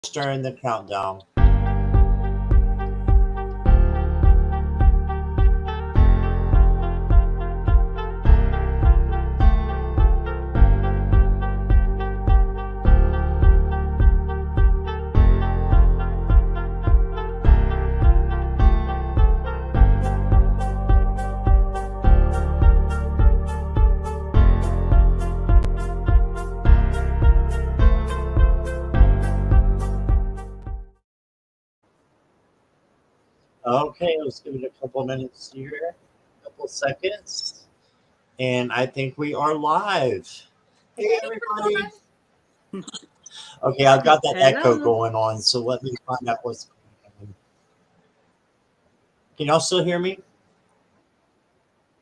During the countdown. Okay, let's give it a couple minutes here, a couple seconds, and I think we are live. Hey, everybody. Okay, I've got that echo Hello. going on, so let me find out what's going on. Can y'all still hear me?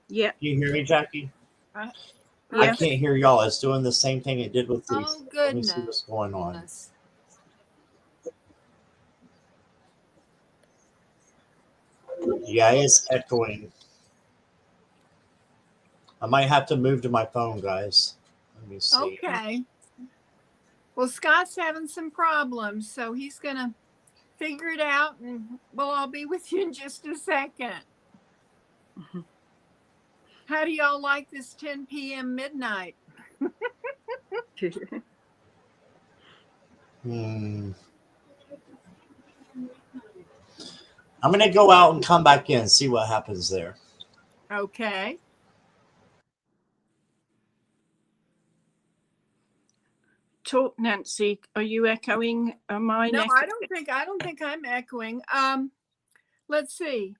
Yeah. Can you hear me, Jackie? I Yeah. can't hear y'all. It's doing the same thing it did with Lisa. Oh, Let me see goodness. what's going on. Yeah, it's echoing. I might have to move to my phone, guys. Let me see. Okay. Well, Scott's having some problems, so he's going to figure it out, and we'll all be with you in just a second. How do y'all like this 10 p.m. midnight? I'm going to go out and come back in, see what happens there. Okay. Talk, Nancy. Are you echoing? Am I? No, I don't think I'm echoing. Let's see.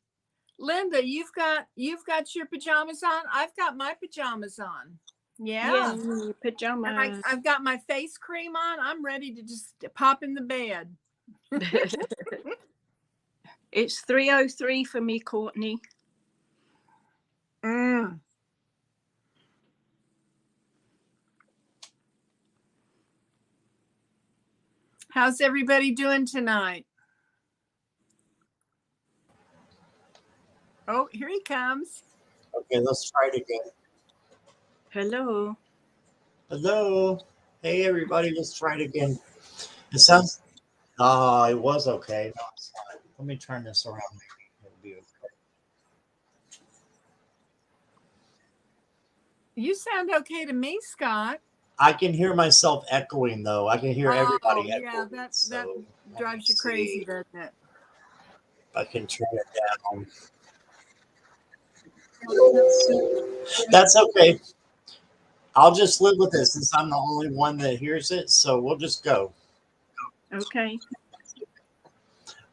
Linda, you've got your pajamas on. I've got my pajamas on. Yeah. Pajamas. And I've got my face cream on. I'm ready to just pop in the bed. It's 3:03 for me, Courtney. How's everybody doing tonight? Oh, here he comes. Okay, let's try it again. Hello. Hello. Hey, everybody. Let's try it again. It sounds. It was okay. No, it's not. Let me turn this around. Maybe it'll be okay. You sound okay to me, Scott. I can hear myself echoing, though. I can hear everybody echoing. Yeah, that drives you crazy, doesn't it? I can turn it down. That's okay. I'll just live with it since I'm the only one that hears it. So we'll just go. Okay.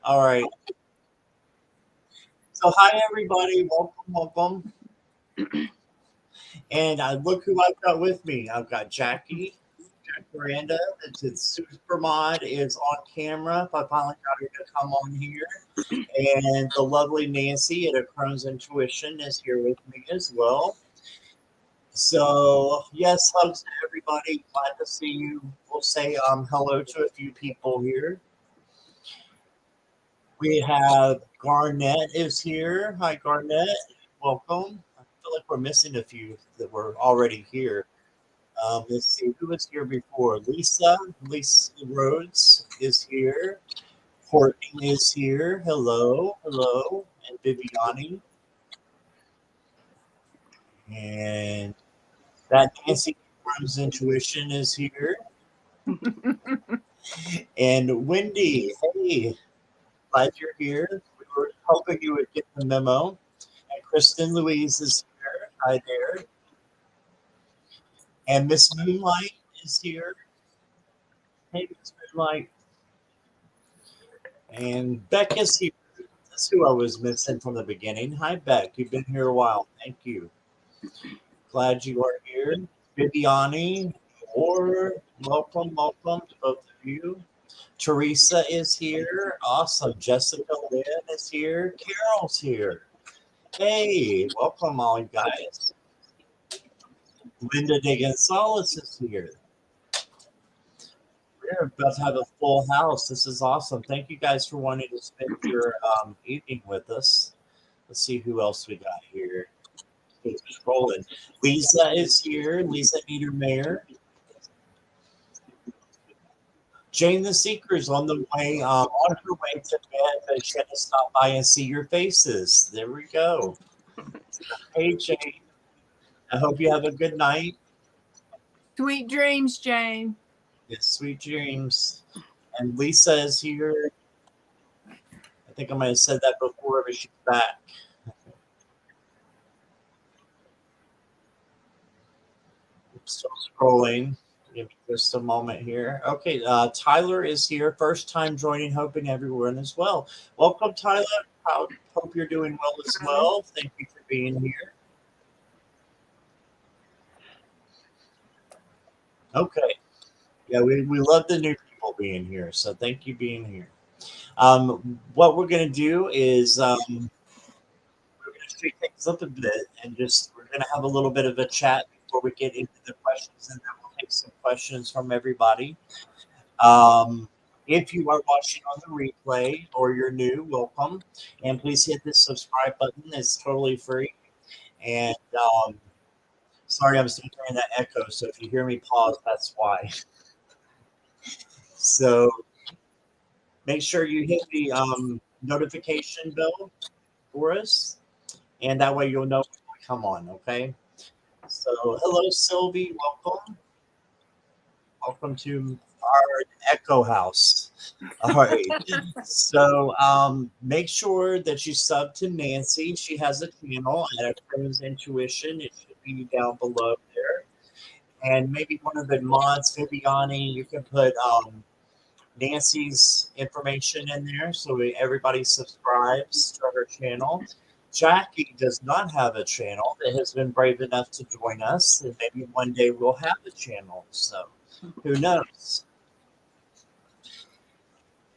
All right. So hi, everybody. Welcome. And look who I've got with me. I've got Jacaranda. The super mod is on camera. I finally got her to come on here. And the lovely Nancy at Crone'S Intuition is here with me as well. So, yes, hugs to everybody. Glad to see you. We'll say hello to a few people here. We have Garnett is here. Hi, Garnett. Welcome. I feel like we're missing a few that were already here. Let's see who was here before. Lisa Rhodes is here. Courtney is here. Hello. And Viviani. And that Nancy Crone'S Intuition is here. And Wendy, hey, glad you're here. We were hoping you would get the memo. And Kristen Louise is here. Hi there. And Miss Moonlight is here. Hey, Miss Moonlight. And Beck is here. That's who I was missing from the beginning. Hi, Beck. You've been here a while. Thank you. Glad you are here. Viviani, welcome to both of you. Teresa is here. Awesome. Jessica Lynn is here. Carol's here. Hey, welcome all you guys. Linda de Gonzalez is here. We're about to have a full house. This is awesome. Thank you guys for wanting to spend your evening with us. Let's see who else we got here. Rolling. Lisa is here. Lisa Niedermayer. Jane the Seeker's on the way, on her way to bed, but she had to stop by and see your faces. There we go. Hey, Jane. I hope you have a good night. Sweet dreams, Jane. Yes, sweet dreams. And Lisa is here. I think I might have said that before, but she's back. I'm still scrolling. Give me just a moment here. Okay, Tyler is here. First time joining, hoping everyone is well. Welcome, Tyler. Hope you're doing well as well. Thank you for being here. Okay. Yeah, we love the new people being here. So thank you being here. What we're going to do is we're going to shake things up a bit and just we're going to have a little bit of a chat before we get into the questions, and then we'll take some questions from everybody. If you are watching on the replay or you're new, welcome, and please hit the subscribe button. It's totally free. And sorry, I'm still hearing that echo, so if you hear me pause, that's why. So make sure you hit the notification bell for us, and that way you'll know when we come on, okay? So hello, Sylvie. Welcome. Welcome to our Echo House. All right. So make sure that you sub to Nancy. She has a channel at Crone'S Intuition. It should be down below there. And maybe one of the mods, Viviani, you can put Nancy's information in there so everybody subscribes to her channel. Jackie does not have a channel that has been brave enough to join us, and maybe one day we'll have a channel. So who knows?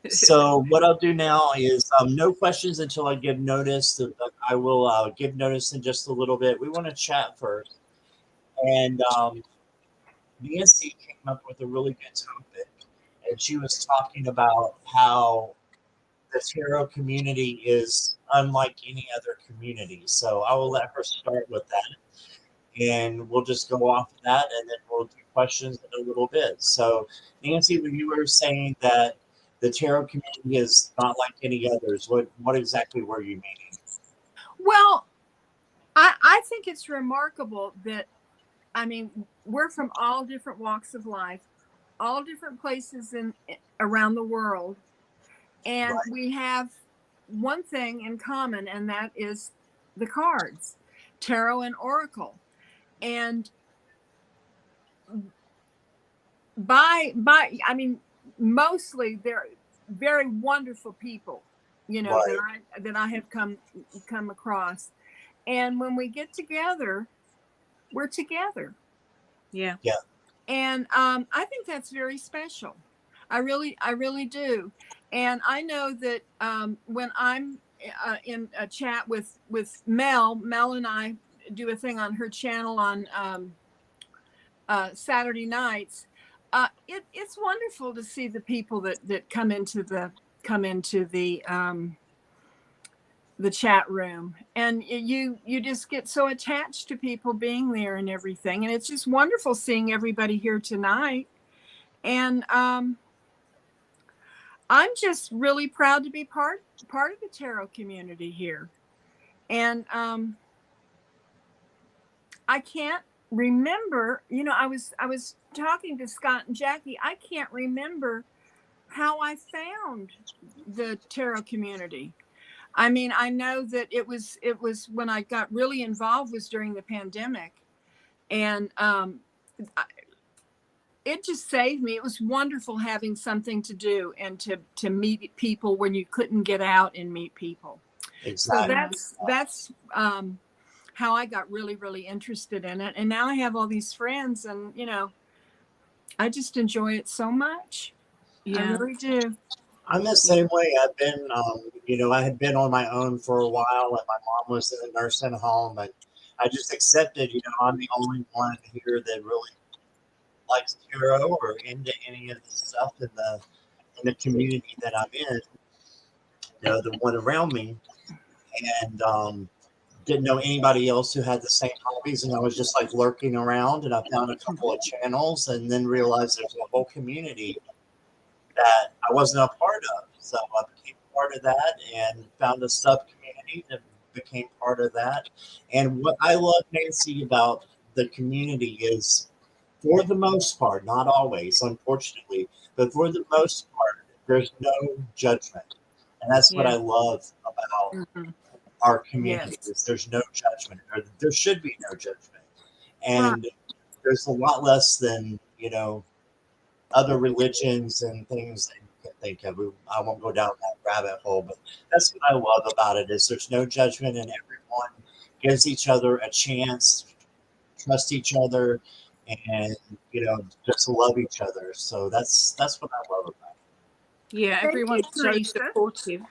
So what I'll do now is no questions until I give notice. I will give notice in just a little bit. We want to chat first. And Nancy came up with a really good topic. And she was talking about how the tarot community is unlike any other community. So I will let her start with that. And we'll just go off of that, and then we'll do questions in a little bit. So, Nancy, when you were saying that the tarot community is not like any others, what exactly were you meaning? Well, I think it's remarkable that, I mean, we're from all different walks of life, all different places around the world, and Right. we have one thing in common, and that is the cards, tarot and oracle. And I mean, mostly they're very wonderful people, you know, Right. that I have come across. And when we get together, we're together. Yeah. Yeah. And I think that's very special. I really do. And I know that when I'm in a chat with Mel and I do a thing on her channel on Saturday nights. It's wonderful to see the people that come into the chat room, and you just get so attached to people being there and everything, and it's just wonderful seeing everybody here tonight. And I'm just really proud to be part of the tarot community here. And I can't remember, you know, I was talking to Scott and Jackie. I can't remember how I found the tarot community. I mean, I know that it was when I got really involved was during the pandemic, and it just saved me. It was wonderful having something to do and to meet people when you couldn't get out and meet people. Exactly. So that's how I got really interested in it. And now I have all these friends, and, you know, I just enjoy it so much. Yeah. I really do. I'm the same way. I've been, you know, I had been on my own for a while, and my mom was in a nursing home, and I just accepted, you know, I'm the only one here that really likes tarot or into any of the stuff in the community that I'm in, you know, the one around me, and didn't know anybody else who had the same hobbies, and I was just like lurking around, and I found a couple of channels, and then realized there's a whole community that I wasn't a part of. So I became part of that and found a sub community that became part of that. And what I love, Nancy, about the community is, for the most part, not always, unfortunately, but for the most part, there's no judgment. And that's what Yeah. I love about Mhm. our community Yes. is there's no judgment, or there should be no judgment. Right. And there's a lot less than, other religions and things that you can think of. I won't go down that rabbit hole, but that's what I love about it is there's no judgment and everyone gives each other a chance, trust each other, and just love each other. So that's what I love about Yeah, Thank you, everyone's so Teresa. supportive. it.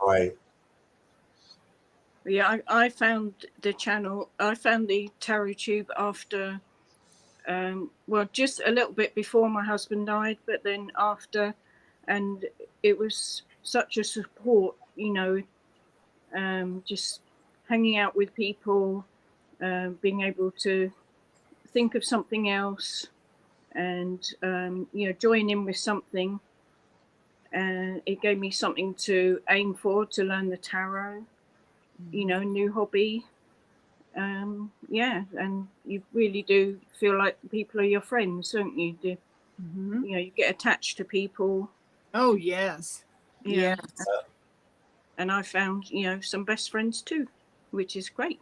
Right. Yeah, I found the channel, I found the Tarot Tube after, well, just a little bit before my husband died, but then after, and it was such a support, just hanging out with people, being able to think of something else and, join in with something. And it gave me something to aim for, to learn the tarot, new hobby. Yeah, and you really do feel like people are your friends, don't you? Mhm. You get attached to people. Oh, yes. Yeah, Yes. and I found some best friends too, which is great.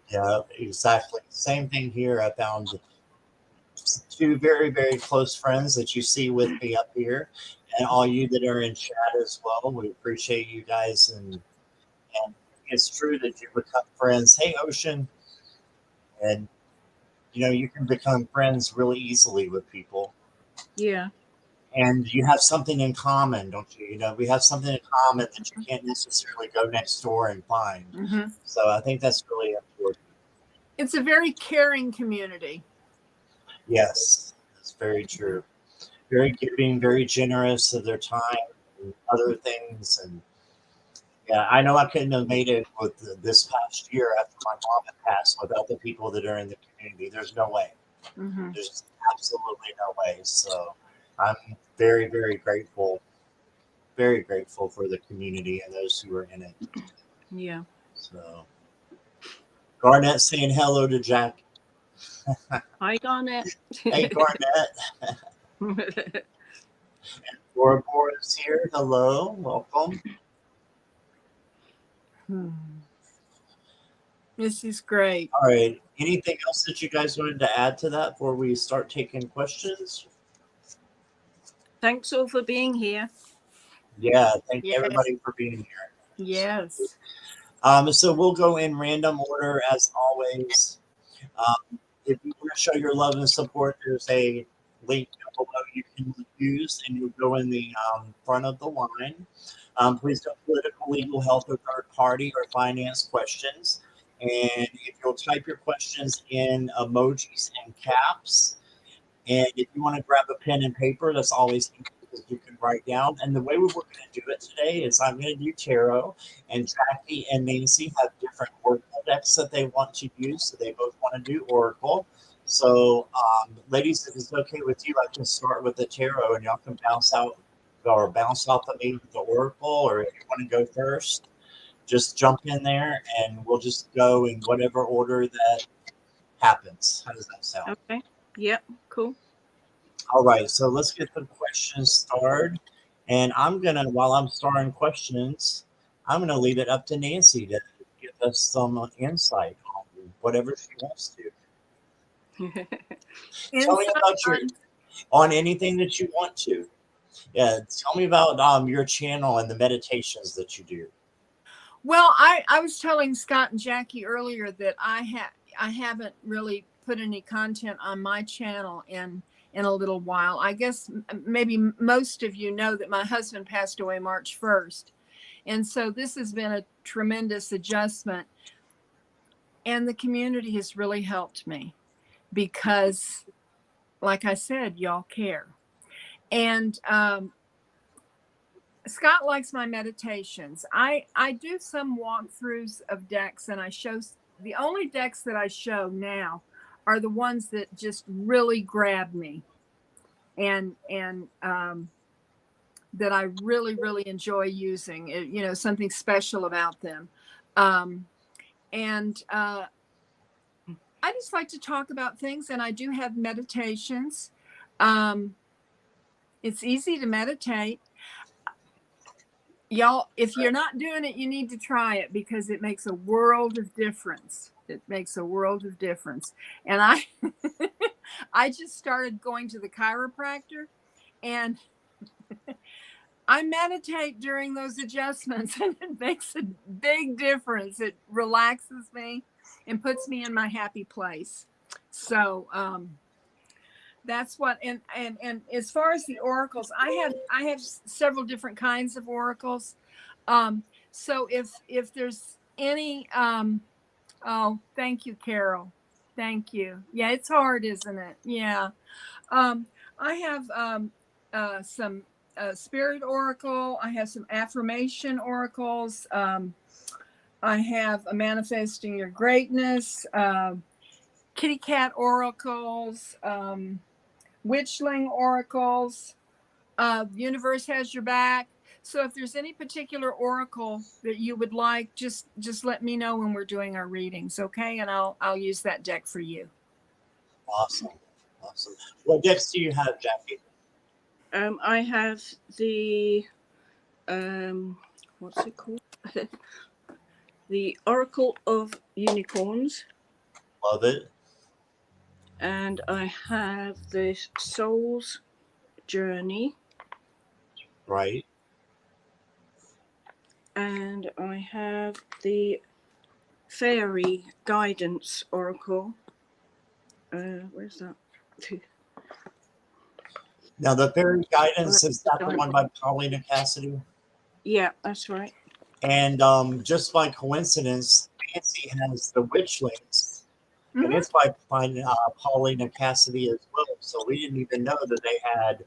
Yeah, exactly. Same thing here. I found two very, very close friends that you see with me up here, and all you that are in chat as well. We appreciate you guys, and it's true that you become friends. Hey, Ocean, and you can become friends really easily with people, Yeah, and you have something in common, don't you? We have something in common that you can't necessarily go next door and find. Mhm. So I think that's really important. It's a very caring community. Yes, that's very true. Very giving, very generous of their time and other things. And yeah, I know I couldn't have made it with this past year after my mom had passed without the people that are in the community. There's no way. Mhm. There's absolutely no way. So I'm very, very grateful for the community and those who are in it. yeah. So Garnett saying hello to Jack. Hi, Garnet. Hey, Garnett. Laura is here. Hello. Welcome. Hmm. This is great. All right. Anything else that you guys wanted to add to that before we start taking questions? Thanks all for being here. Yeah. Thank Yes. everybody for being here. Yes. So we'll go in random order as always. If you want to show your love and support, there's a link below you can use, and you'll go in the front of the line. Please don't political, legal, health, or third party or finance questions. And if you'll type your questions in emojis and caps, and if you want to grab a pen and paper, that's always easy because you can write down. And the way we're going to do it today is I'm going to do tarot, and Jackie and Nancy have different oracle decks that they want to use. So they both want to do oracle. So, ladies, if it's okay with you, I can start with the tarot, and y'all can bounce off of me with the oracle, or if you want to go first, just jump in there, and we'll just go in whatever order that happens. How does that sound? Okay. Yep. Cool. All right, so let's get the questions started. And while I'm starting questions, I'm gonna leave it up to Nancy to give us some insight on whatever she wants to. Tell me Inside about on on anything that you want to. Yeah, tell me about your channel and the meditations that you do. Well, I was telling Scott and Jackie earlier that I haven't really put any content on my channel in a little while. I guess maybe most of you know that my husband passed away March 1st. And so this has been a tremendous adjustment, and the community has really helped me because, like I said, y'all care. And Scott likes my meditations. I do some walkthroughs of decks, and I show the only decks that I show now are the ones that just really grab me. and that I really, really enjoy using. You know, something special about them. And I just like to talk about things, and I do have meditations. It's easy to meditate. Y'all, if you're not doing it, you need to try it because it makes a world of difference. It makes a world of difference. And I I just started going to the chiropractor, and I meditate during those adjustments, and it makes a big difference. It relaxes me and puts me in my happy place. So that's what, and as far as the oracles, I have several different kinds of oracles. So if there's any oh, thank you, Carol. Thank you. Yeah, it's hard, isn't it? Yeah. I have some spirit oracle. I have some affirmation oracles. I have a manifesting your greatness, kitty cat oracles, witchling oracles. Universe has your back. So if there's any particular oracle that you would like, just let me know when we're doing our readings, okay? And I'll use that deck for you. Awesome. Awesome. What decks do you have, Jackie? I have the what's it called? The Oracle of Unicorns. Love it. And I have the Soul's Journey. Right. And I have the Fairy Guidance Oracle. Where's that? Now, the Fairy Guidance, is that the one by Paulina Cassidy? Yeah, that's right. And just by coincidence, Nancy has the Witchlings, and it's by Paulina Cassidy as well. So we didn't even know that they had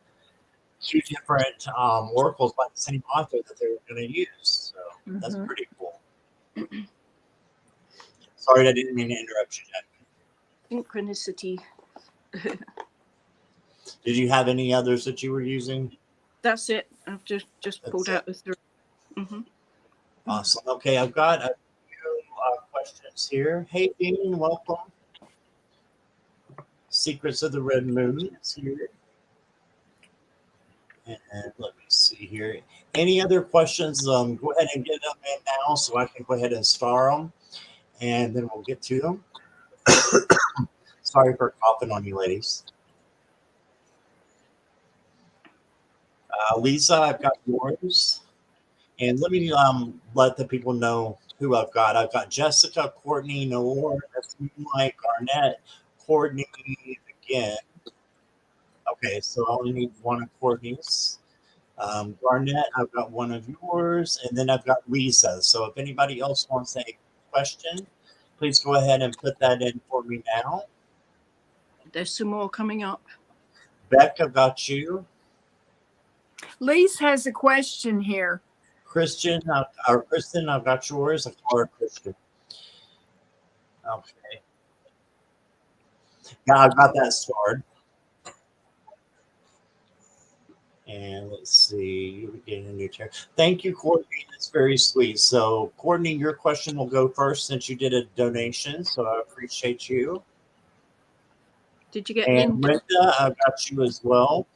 two different oracles by the same author that they were going to use. So that's pretty cool. Sorry, I didn't mean to interrupt you, Jackie. Synchronicity. Did you have any others that you were using? That's it. I've just pulled out the three. Awesome. Okay, I've got a few questions here. Hey, Dean, welcome. Secrets of the Red Moon is here. And let me see here. Any other questions? Go ahead and get them in now so I can go ahead and star them. And then we'll get to them. Sorry for coughing on you, ladies. Lisa, I've got yours. And let me let the people know who I've got. I've got Jessica, Courtney, Noor, that's Moonlight, Garnett, Courtney again. Okay, so I only need one of Courtney's. Garnett, I've got one of yours, and then I've got Lisa. So if anybody else wants a question, please go ahead and put that in for me now. There's some more coming up. Beck, I've got you. Lise has a question here. Kristen, I've got yours. I call her Christian. Okay. Yeah, I've got that starred. And let's see, we're getting a new chair. Thank you, Courtney. That's very sweet. So, Courtney, your question will go first since you did a donation. So I appreciate you. Did you get and Linda? Linda, I've got you as well.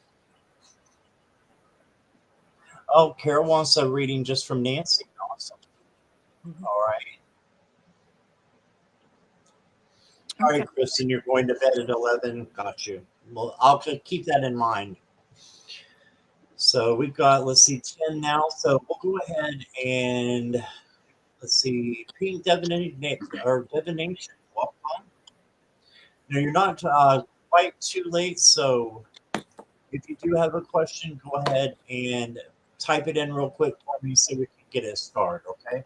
Oh, Carol wants a reading just from Nancy. Awesome. All right. All right, Kristen, you're going to bed at 11. Got you. Well, I'll keep that in mind. So we've got, let's see, 10 now. So we'll go ahead and let's see, Pink Divination. Welcome. Now, you're not quite too late. So if you do have a question, go ahead and type it in real quick for me so we can get it started, okay?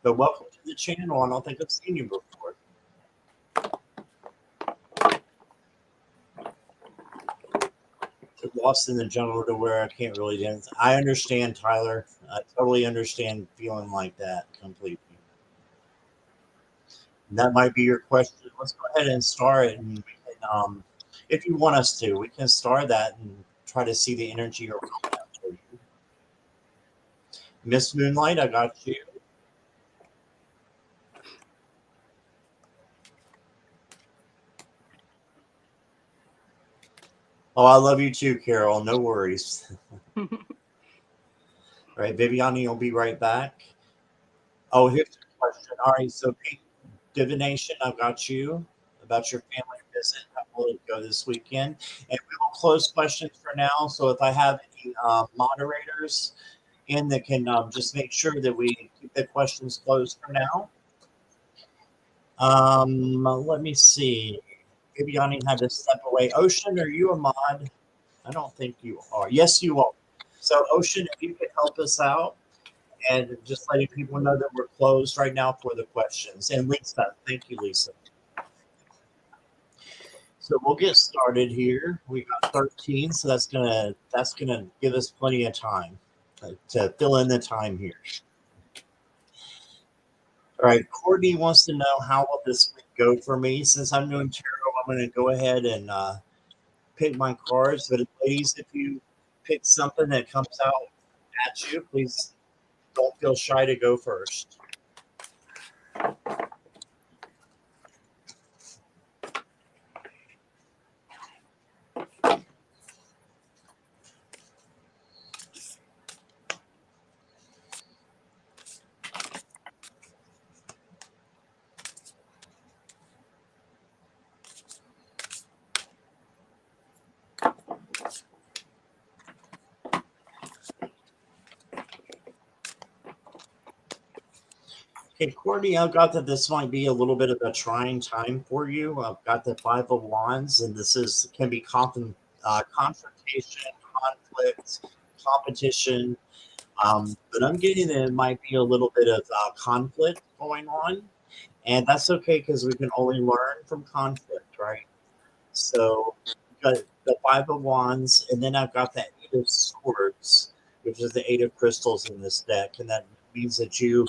But welcome to the channel. I don't think I've seen you before. Lost in the jungle to where I can't really dance. I understand, Tyler. I totally understand feeling like that completely. And that might be your question. Let's go ahead and start it. And we can, If you want us to, we can start that and try to see the energy around that for you. Miss Moonlight, I got you. Oh, I love you too, Carol. No worries. All right, Viviani will be right back. Oh, here's a question. All right, so Pete, divination, I've got you about your family visit. How will it go this weekend? And we will close questions for now. So if I have any moderators in that can just make sure that we keep the questions closed for now. Let me see. Viviani had to step away. Ocean, are you a mod? I don't think you are. Yes, you are. So, Ocean, if you could help us out and just letting people know that we're closed right now for the questions. And Lisa, thank you, Lisa. So we'll get started here. We got 13, so that's gonna give us plenty of time to fill in the time here. All right, Courtney wants to know how will this week go for me. Since I'm doing tarot, I'm going to go ahead and pick my cards. But ladies, if you pick something that comes out at you, please don't feel shy to go first. Okay, Courtney, I've got that this might be a little bit of a trying time for you. I've got the Five of Wands, and this can be confrontation, conflict, competition. But I'm getting that it might be a little bit of conflict going on, and that's okay because we can only learn from conflict, right? So, I've got the Five of Wands, and then I've got the Eight of Swords, which is the Eight of Crystals in this deck, and that means that you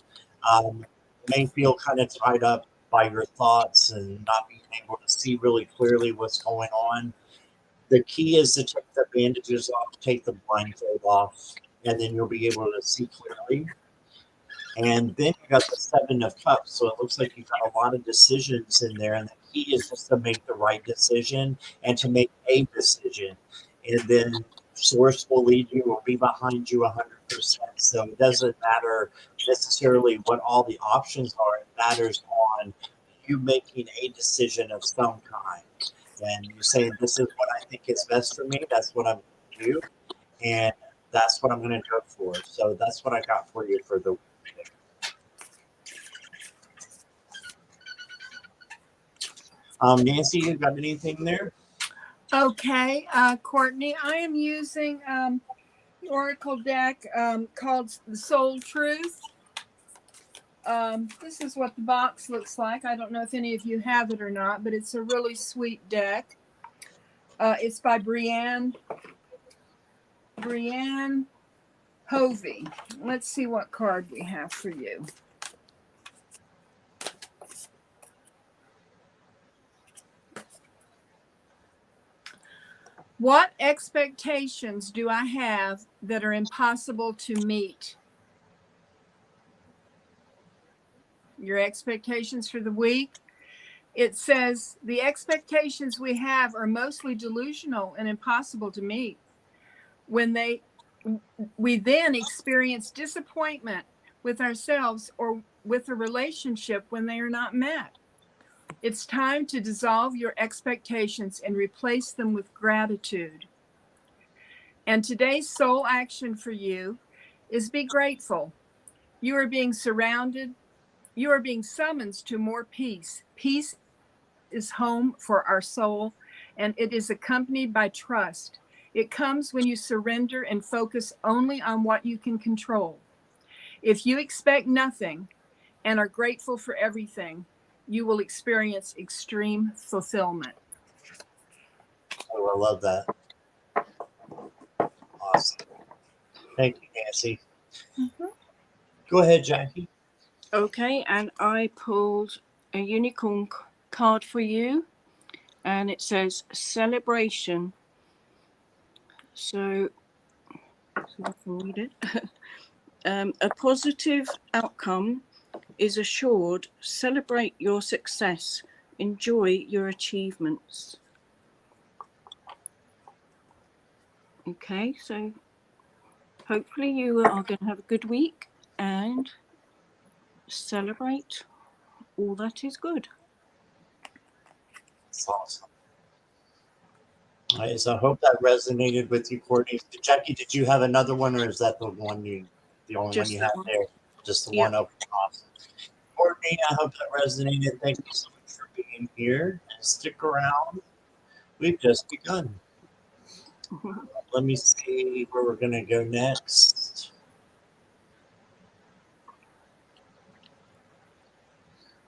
um, may feel kind of tied up by your thoughts and not being able to see really clearly what's going on. The key is to take the bandages off, take the blindfold off, and then you'll be able to see clearly. And then you got the Seven of Cups, so it looks like you've got a lot of decisions in there, and the key is just to make the right decision and to make a decision. And then Source will lead you, will be behind you 100%. So it doesn't matter necessarily what all the options are. It matters on you making a decision of some kind. And you say, this is what I think is best for me. That's what I'm going to do. And that's what I'm going to go for. So that's what I got for you for the week. Nancy, you got anything there? Okay, Courtney, I am using the Oracle deck called the Soul Truth. This is what the box looks like. I don't know if any of you have it or not, but it's a really sweet deck. It's by Brianne Hovey. Let's see what card we have for you. What expectations do I have that are impossible to meet? Your expectations for the week? It says the expectations we have are mostly delusional and impossible to meet. We then experience disappointment with ourselves or with a relationship when they are not met. It's time to dissolve your expectations and replace them with gratitude. And today's soul action for you is be grateful. You are being summoned to more peace. Peace is home for our soul, and it is accompanied by trust. It comes when you surrender and focus only on what you can control. If you expect nothing and are grateful for everything, you will experience extreme fulfillment. Oh, I love that. Awesome. Thank you, Nancy. Mm-hmm. Go ahead, Jackie. Okay, and I pulled a unicorn card for you. and it says celebration. So I can read it. A positive outcome is assured. Celebrate your success. Enjoy your achievements. Okay, so hopefully you are going to have a good week and celebrate all that is good. It's awesome. All right, so I hope that resonated with you, Courtney. Jackie, did you have another one, or is that the only one Just you that have one. there? Just the Yep. one? Okay, awesome. Courtney, I hope that resonated. Thank you so much for being here, and stick around. We've just begun. Let me see where we're going to go next.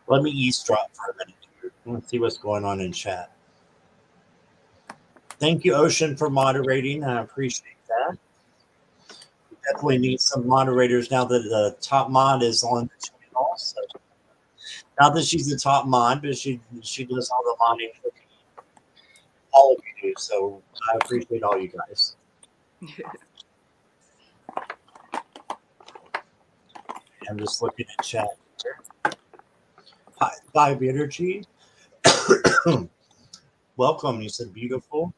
Let me eavesdrop for a minute here. Let's see what's going on in chat. Thank you, Ocean, for moderating. I appreciate that. We definitely need some moderators now that the top mod is on the channel. So not that she's the top mod, but she does all the modding for all of you do. So I appreciate all you guys. I'm just looking at chat here. Hi, Vibe Energy. Welcome. You said beautiful.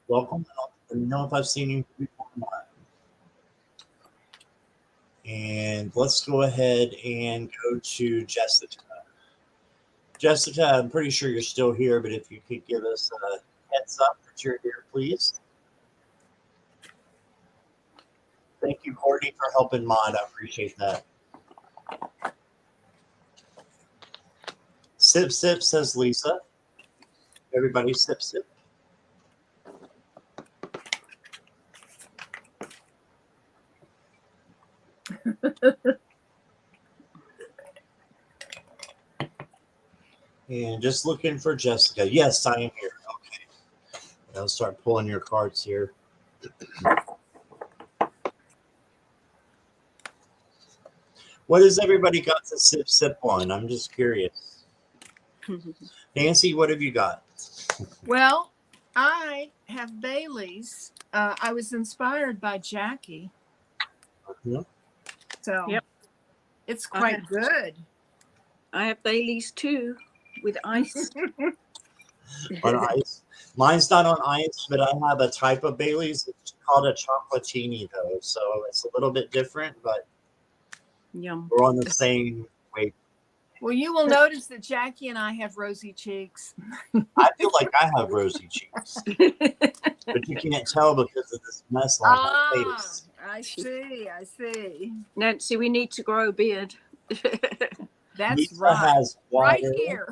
Welcome. I don't know if I've seen you before. And let's go ahead and go to Jessica. Jessica, I'm pretty sure you're still here, but if you could give us a heads up that you're here, please. Thank you, Courtney, for helping mod. I appreciate that. Sip, sip, says Lisa. Everybody sip, sip. And just looking for Jessica. Yes, I am here. Okay. I'll start pulling your cards here. What has everybody got to sip, sip on? I'm just curious. Nancy, what have you got? Well, I have Bailey's. I was inspired by Jackie, Yeah. so Yep. it's quite good. I have Bailey's too, with ice. On ice. Mine's not on ice, but I have a type of Bailey's. It's called a chocolatini, though. So it's a little bit different, but Yum. we're on the same wave. Well, you will notice that Jackie and I have rosy cheeks. I feel like I have rosy cheeks, but you can't tell because of this mess on my face. I see. I see. Nancy, we need to grow a beard. That's Lisa right. has water. Right here.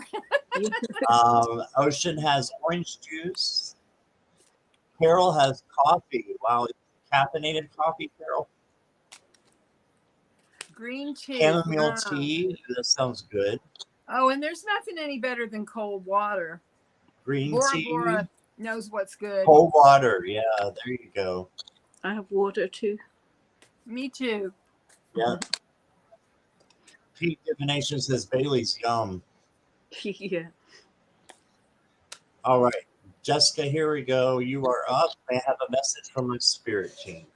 Ocean has orange juice. Carol has coffee. Wow, it's caffeinated coffee, Carol. Green tea. Chamomile tea. That sounds good. Oh, and there's nothing any better than cold water. Green Bora tea. Bora knows what's good. Cold water. Yeah, there you go. I have water too. Me too. Yeah. Pete Divination says Bailey's yum. Yeah. All right. Jessica, here we go. You are up. I have a message from my spirit team.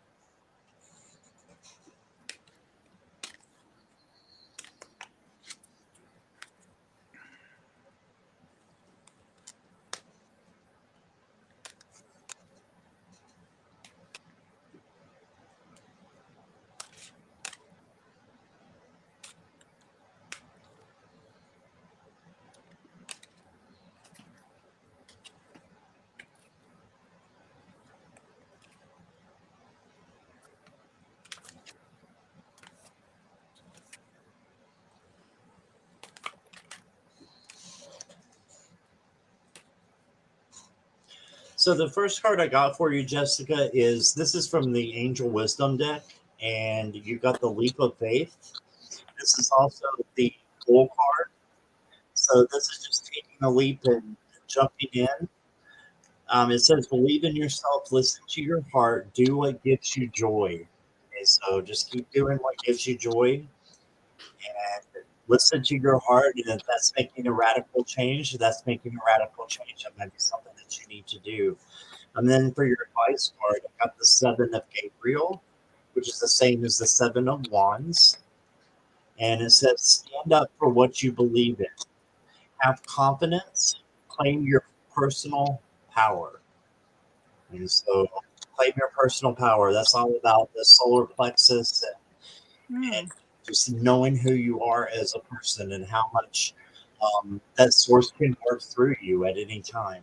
So the first card I got for you, Jessica, this is from the Angel Wisdom deck, and you got the Leap of Faith. This is also the Bull card. So this is just taking a leap and jumping in. It says, believe in yourself, listen to your heart, do what gives you joy. Okay, so just keep doing what gives you joy and listen to your heart, and if that's making a radical change, that's making a radical change. That might be something that you need to do. And then for your advice card, I got the 7 of Gabriel, which is the same as the 7 of Wands. And it says, stand up for what you believe in. Have confidence. Claim your personal power. And so claim your personal power. That's all about the solar plexus and just knowing who you are as a person and how much that source can work through you at any time.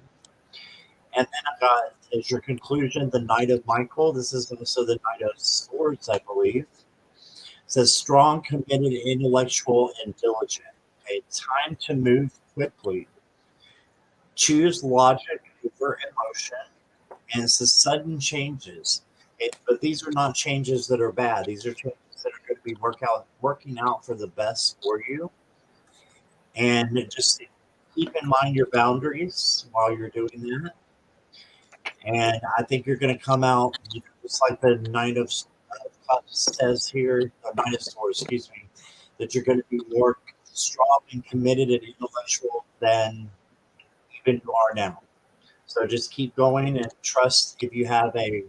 And then I got, as your conclusion, the Knight of Michael. This is also the Knight of Swords, I believe. It says strong, committed, intellectual, and diligent. Okay, time to move quickly. Choose logic over emotion. And it's the sudden changes. But these are not changes that are bad. These are changes that are going to be working out for the best for you. And just keep in mind your boundaries while you're doing that. And I think you're going to come out just like the Knight of Cups says here, the Knight of Swords, excuse me, that you're going to be more strong and committed and intellectual than even you are now. So just keep going and trust. If you have a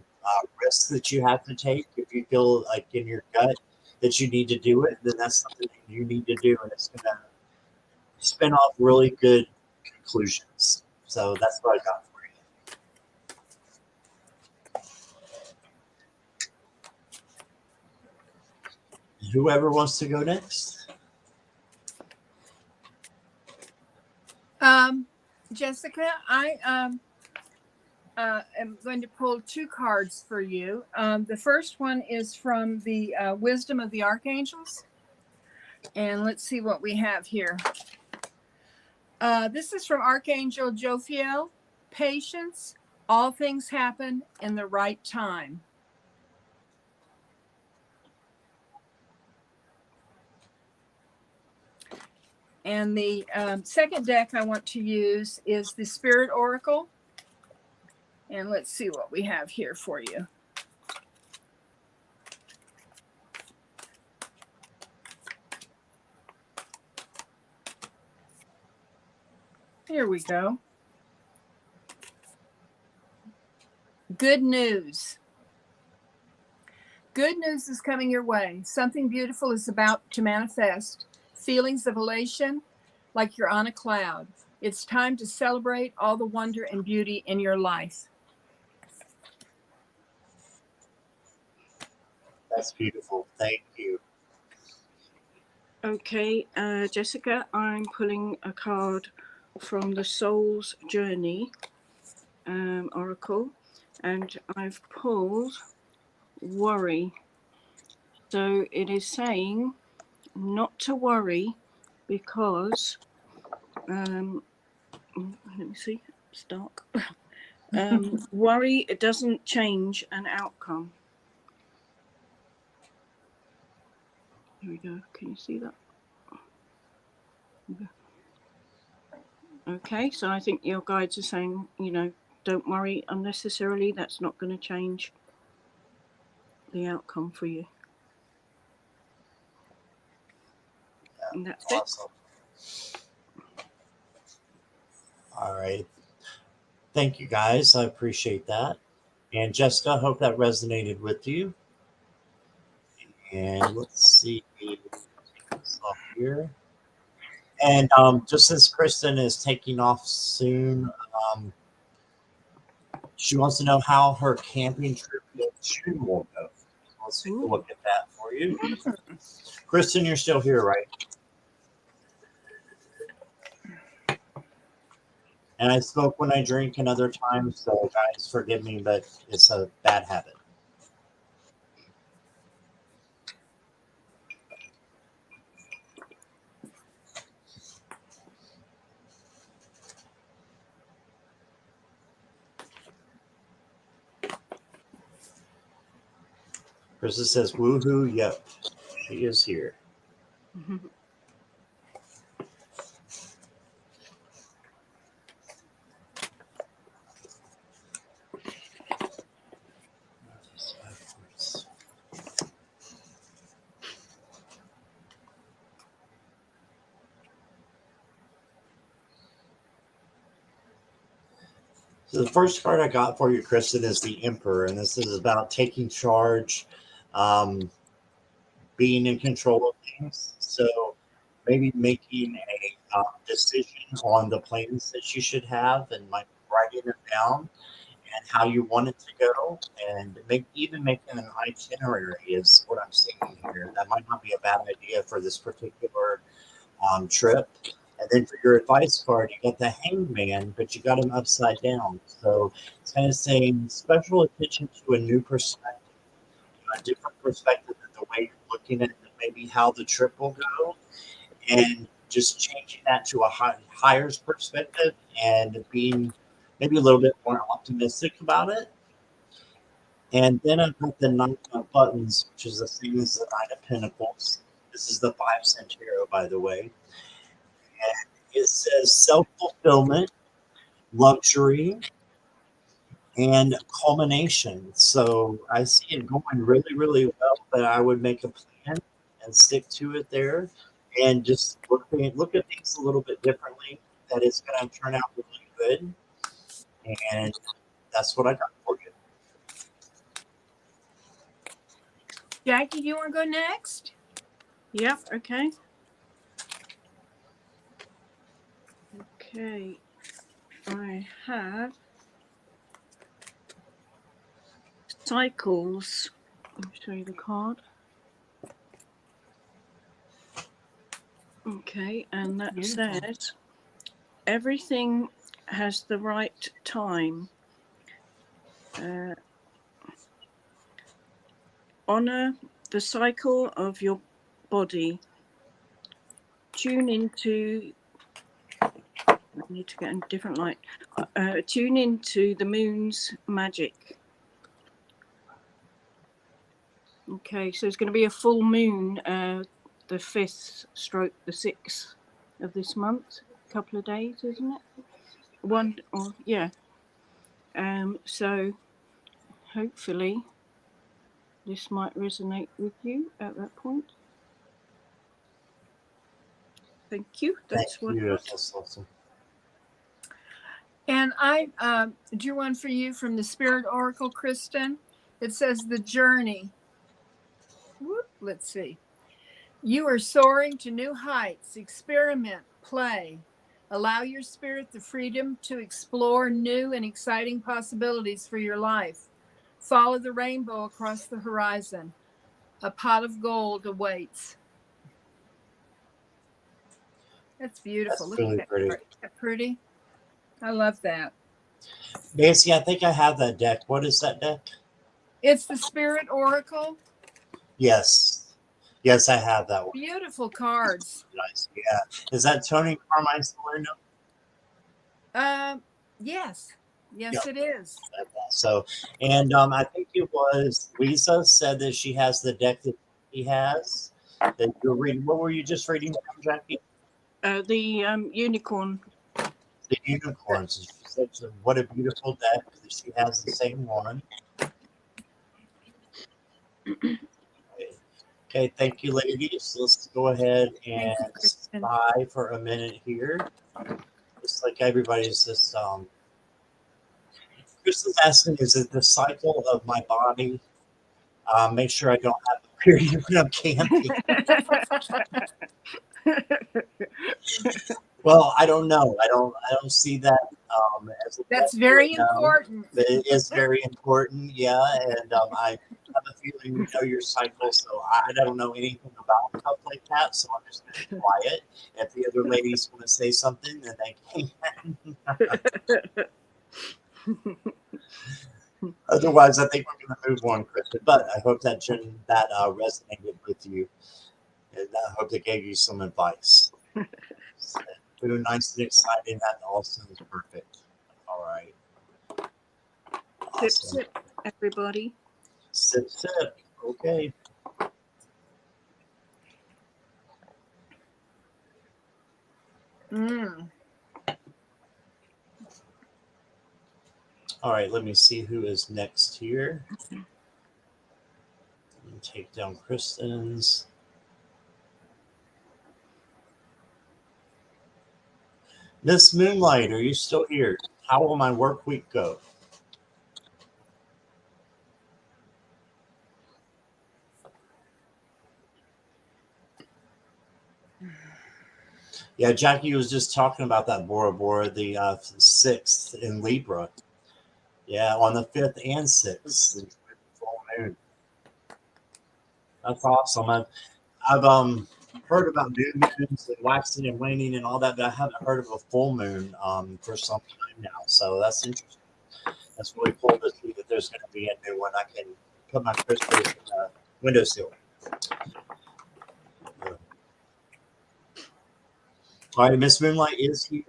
risk that you have to take, if you feel like in your gut that you need to do it, then that's something that you need to do, and it's going to spin off really good conclusions. So that's what I got for you. Whoever wants to go next. Jessica, I am going to pull 2 cards for you. The first one is from the Wisdom of the Archangels. And let's see what we have here. This is from Archangel Jophiel. Patience. All things happen in the right time. And the second deck I want to use is the Spirit Oracle. And let's see what we have here for you. Here we go. Good news. Good news is coming your way. Something beautiful is about to manifest. Feelings of elation, like you're on a cloud. It's time to celebrate all the wonder and beauty in your life. That's beautiful. Thank you. Okay, Jessica, I'm pulling a card from the Soul's Journey Oracle, and I've pulled worry. So it is saying not to worry because, let me see, it's dark. Worry, it doesn't change an outcome. Here we go. Can you see that? Okay, so I think your guides are saying, don't worry unnecessarily. That's not going to change the outcome for you. Yeah, and that's awesome. It. All right. Thank you, guys. I appreciate that. And Jessica, I hope that resonated with you. And let's see. Take this off here. And just as Kristen is taking off soon, she wants to know how her camping trip in June will go. Let's take a look at that for you. Kristen, you're still here, right? And I smoke when I drink and other times, so guys, forgive me, but it's a bad habit. Krista says, woohoo, yep. She is here. Mm-hmm. So the first card I got for you, Kristen, is the Emperor, and this is about taking charge, um, being in control of things. So maybe making a decision on the plans that you should have, and like writing it down and how you want it to go, and even making an itinerary is what I'm seeing here. That might not be a bad idea for this particular trip. And then for your advice card, you got the Hangman, but you got him upside down. So it's kind of saying special attention to a new perspective, a different perspective than the way you're looking at maybe how the trip will go, and just changing that to a higher perspective and being maybe a little bit more optimistic about it. And then I've got the Knight of Buttons, which is the same as the Knight of Pentacles. This is the 5 cent tarot, by the way. And it says self-fulfillment, luxury, and culmination. So I see it going really, really well, but I would make a plan and stick to it there, and just look at things a little bit differently. That it's going to turn out really good. And that's what I got for you. Jackie, you want to go next? Yep. Okay. Okay. I have cycles. Let me show you the card. Okay, and that Beautiful. says everything has the right time. Honor the cycle of your body. Tune into. I need to get a different light. Tune into the moon's magic. Okay, so it's going to be a full moon, the 5th stroke the 6th of this month. A couple of days, isn't it? One, or yeah. So hopefully this might resonate with you at that point. Thank you. That's Thank you. what. That's awesome. And I drew one for you from the Spirit Oracle, Kristen. It says the journey. Whoop, let's see. You are soaring to new heights. Experiment, play. Allow your spirit the freedom to explore new and exciting possibilities for your life. Follow the rainbow across the horizon. A pot of gold awaits. That's beautiful. That's Look really at that. pretty. Isn't that pretty? I love that. Nancy, I think I have that deck. What is that deck? It's the Spirit Oracle. Yes. Yes, I have that one. Beautiful cards. Nice. Yeah. Is that Tony Carmine Salerno? Yes. Yes, Yep. it is. So, and I think it was Lisa said that she has the deck that he has. That you're reading. What were you just reading from, Jackie? The unicorn. The unicorns. She said, what a beautiful deck. She has the same one. Okay, thank you, ladies. Let's go ahead and spy for a minute here. Just like everybody's just Kristen's asking, is it the cycle of my body? Make sure I don't have a period when I'm camping. Well, I don't know. I don't see that as a That's very no, important. but it is very important, yeah. And I have a feeling you know your cycle, so I don't know anything about stuff like that. So I'm just going to be quiet. If the other ladies want to say something, then they can. Otherwise, I think we're going to move on, Kristen. But I hope that resonated with you, and I hope it gave you some advice. Very nice and exciting. That all sounds perfect. All right. Awesome. Sip, sip, everybody. Sip, sip. Okay. All right. Let me see who is next here. Let me take down Kristen's. Miss Moonlight, are you still here? How will my work week go? Yeah, Jackie was just talking about that Bora Bora, the 6th in Libra. Yeah, on the 5th and 6th. Full moon. That's awesome. I've heard about new moons and waxing and waning and all that, but I haven't heard of a full moon for some time now. So that's interesting. That's really cool to see that there's going to be a new one. I can put my crystals in the windowsill. All right, Miss Moonlight is here.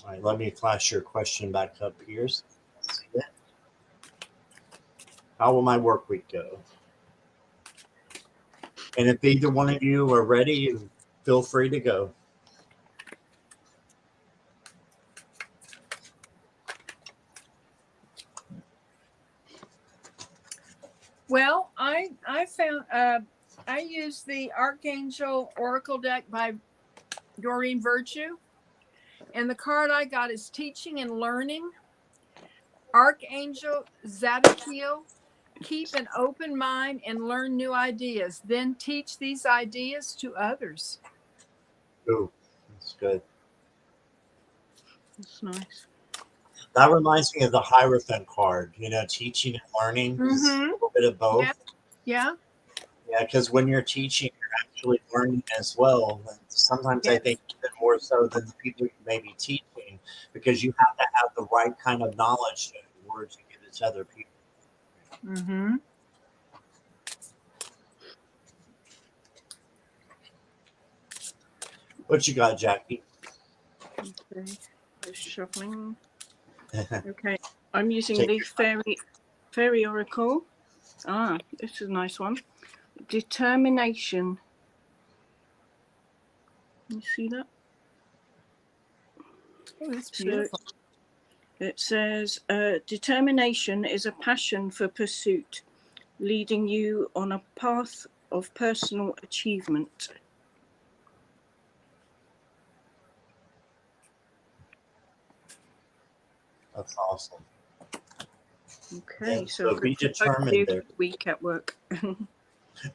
All right, let me flash your question back up here. So see it. How will my work week go? And if either one of you are ready, feel free to go. Well, I found I used the Archangel Oracle deck by Doreen Virtue, and the card I got is Teaching and Learning. Archangel Zadkiel, keep an open mind and learn new ideas. Then teach these ideas to others. Ooh, that's good. That's nice. That reminds me of the Hierophant card, teaching and learning. It's a little bit of both. Yeah. Yeah, because when you're teaching, you're actually learning as well. And sometimes I think even more so than the people you may be teaching, because you have to have the right kind of knowledge to words to give it to other people. Mm-hmm. What you got, Jackie? Okay, just shuffling. Okay, I'm using the fairy oracle. This is a nice one. Determination. You see that? Oh, that's beautiful. So it says, determination is a passion for pursuit, leading you on a path of personal achievement. That's awesome. Okay, Yeah, so be determined hopefully there. a good week at work.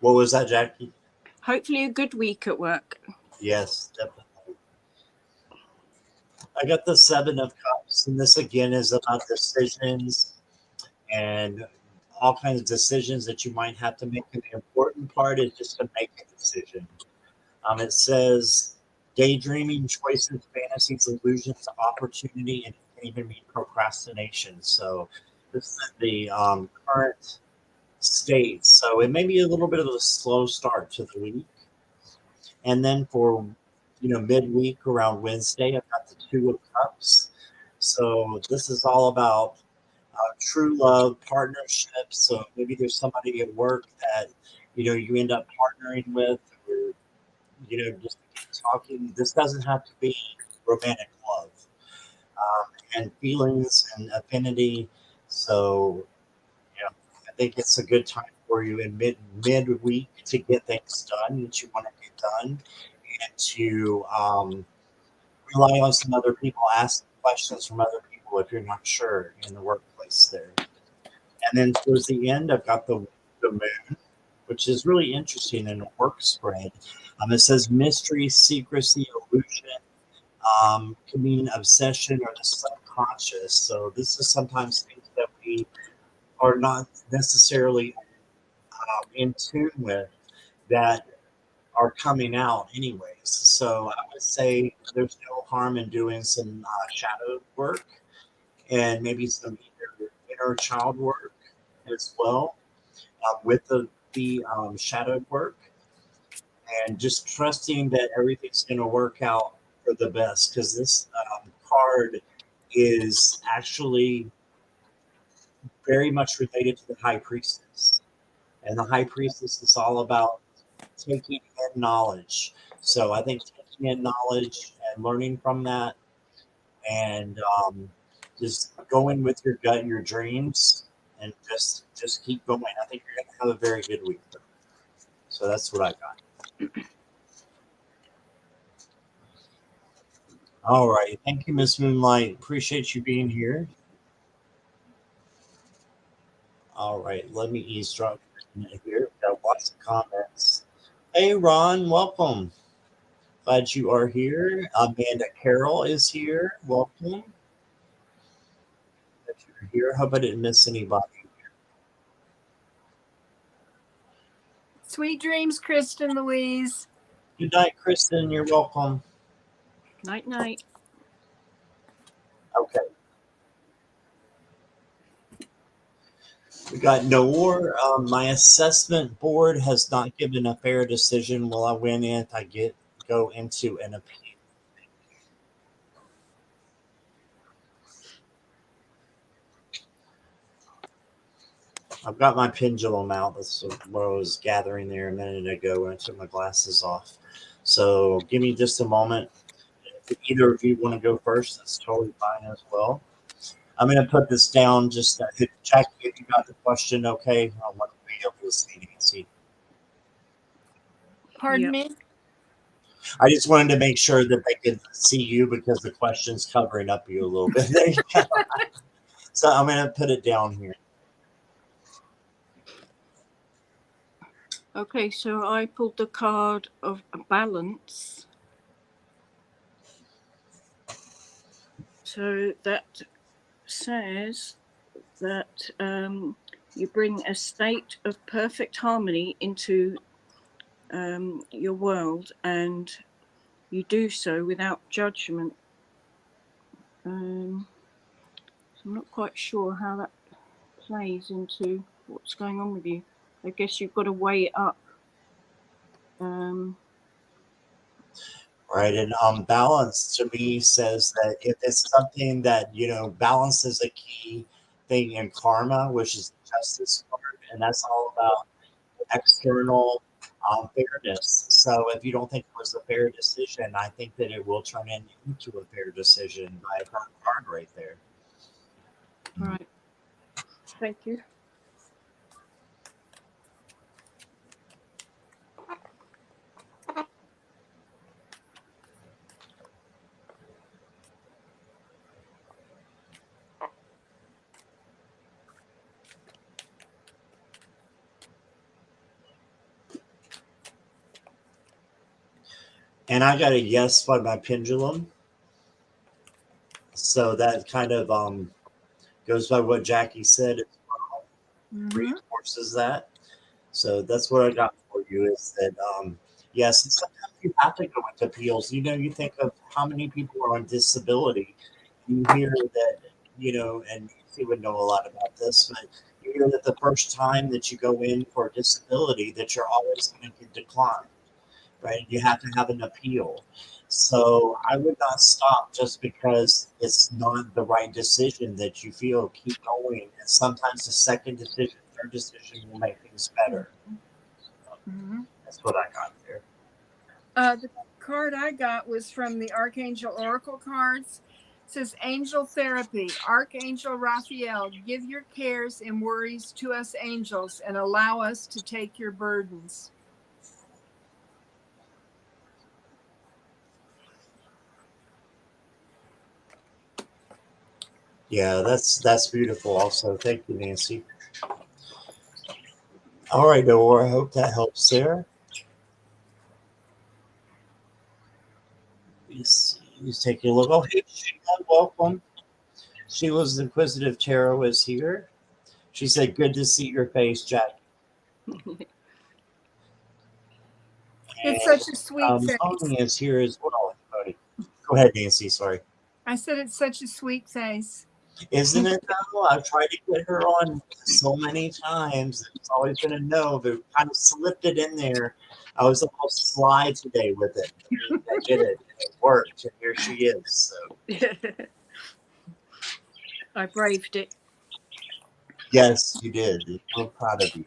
What was that, Jackie? Hopefully a good week at work. Yes, definitely. I got the 7 of Cups, and this again is about decisions and all kinds of decisions that you might have to make. And the important part is just to make a decision. It says daydreaming, choices, fantasies, illusions, opportunity, and it can even mean procrastination. So this is the current state. So it may be a little bit of a slow start to the week. And then for midweek around Wednesday, I've got the 2 of Cups. So this is all about true love, partnerships. So maybe there's somebody at work that you end up partnering with, or just talking. This doesn't have to be romantic love, and feelings and affinity. So I think it's a good time for you in midweek to get things done that you want to get done, and to rely on some other people, ask questions from other people if you're not sure in the workplace there. And then towards the end, I've got the moon, which is really interesting in a work spread. It says mystery, secrecy, illusion, can mean obsession or the subconscious. So this is sometimes things that we are not necessarily in tune with that are coming out anyways. So I would say there's no harm in doing some shadow work and maybe some inner child work as well, with the shadow work, and just trusting that everything's going to work out for the best, because this card is actually very much related to the high priestess, and the high priestess is all about taking in knowledge. So I think taking in knowledge and learning from that, and just going with your gut and your dreams, and just keep going. I think you're going to have a very good week. So that's what I got. All right. Thank you, Miss Moonlight. Appreciate you being here. All right. Let me eavesdrop for a minute here. Got lots of comments. Hey, Ron. Welcome. Glad you are here. Amanda Carroll is here. Welcome. That you're here. Hope I didn't miss anybody. Sweet dreams, Kristen Louise. Good night, Kristen. You're welcome. Night, night. Okay. We got Noor. My assessment board has not given a fair decision. Will I win if I go into an appeal? I've got my pendulum out. That's what I was gathering there a minute ago when I took my glasses off. So give me just a moment. If either of you want to go first, that's totally fine as well. I'm going to put this down. Just check if you got the question. Okay, I want to be able to see Nancy. Pardon Yep. me? I just wanted to make sure that they could see you because the question's covering up you a little bit. There you go. So I'm going to put it down here. Okay, so I pulled the card of a balance. So that says that you bring a state of perfect harmony into your world, and you do so without judgment. So I'm not quite sure how that plays into what's going on with you. I guess you've got to weigh it up. Right. And balance to me says that if it's something that, balance is a key thing in karma, which is the justice card, and that's all about external fairness. So if you don't think it was a fair decision, I think that it will turn into a fair decision by her card right there. All right. Thank you. And I got a yes by my pendulum. So that kind of goes by what Jackie said as well, reinforces that. So that's what I got for you is that, yes, and sometimes you have to go into appeals. You think of how many people are on disability. You hear that, and you would know a lot about this, but you hear that the first time that you go in for a disability that you're always going to get declined, right? You have to have an appeal. So I would not stop just because it's not the right decision that you feel. Keep going. And sometimes the second decision, third decision will make things better. That's what I got there. The card I got was from the Archangel Oracle cards. It says, Angel Therapy. Archangel Raphael, give your cares and worries to us angels and allow us to take your burdens. Yeah, that's beautiful also. Thank you, Nancy. All right, Noor, I hope that helps there. He's taking a look. Oh, hey, Sheila, welcome. Sheila's Inquisitive Tarot is here. She said, good to see your face, Jack. It's such a sweet face. Tony is here as well. Go ahead, Nancy. Sorry. I said it's such a sweet face. Isn't it though? I've tried to get her on so many times. It's always been a no, but kind of slipped it in there. I was a little sly today with it. I did it. It worked. And here she is. So. I braved it. Yes, you did. I'm proud of you.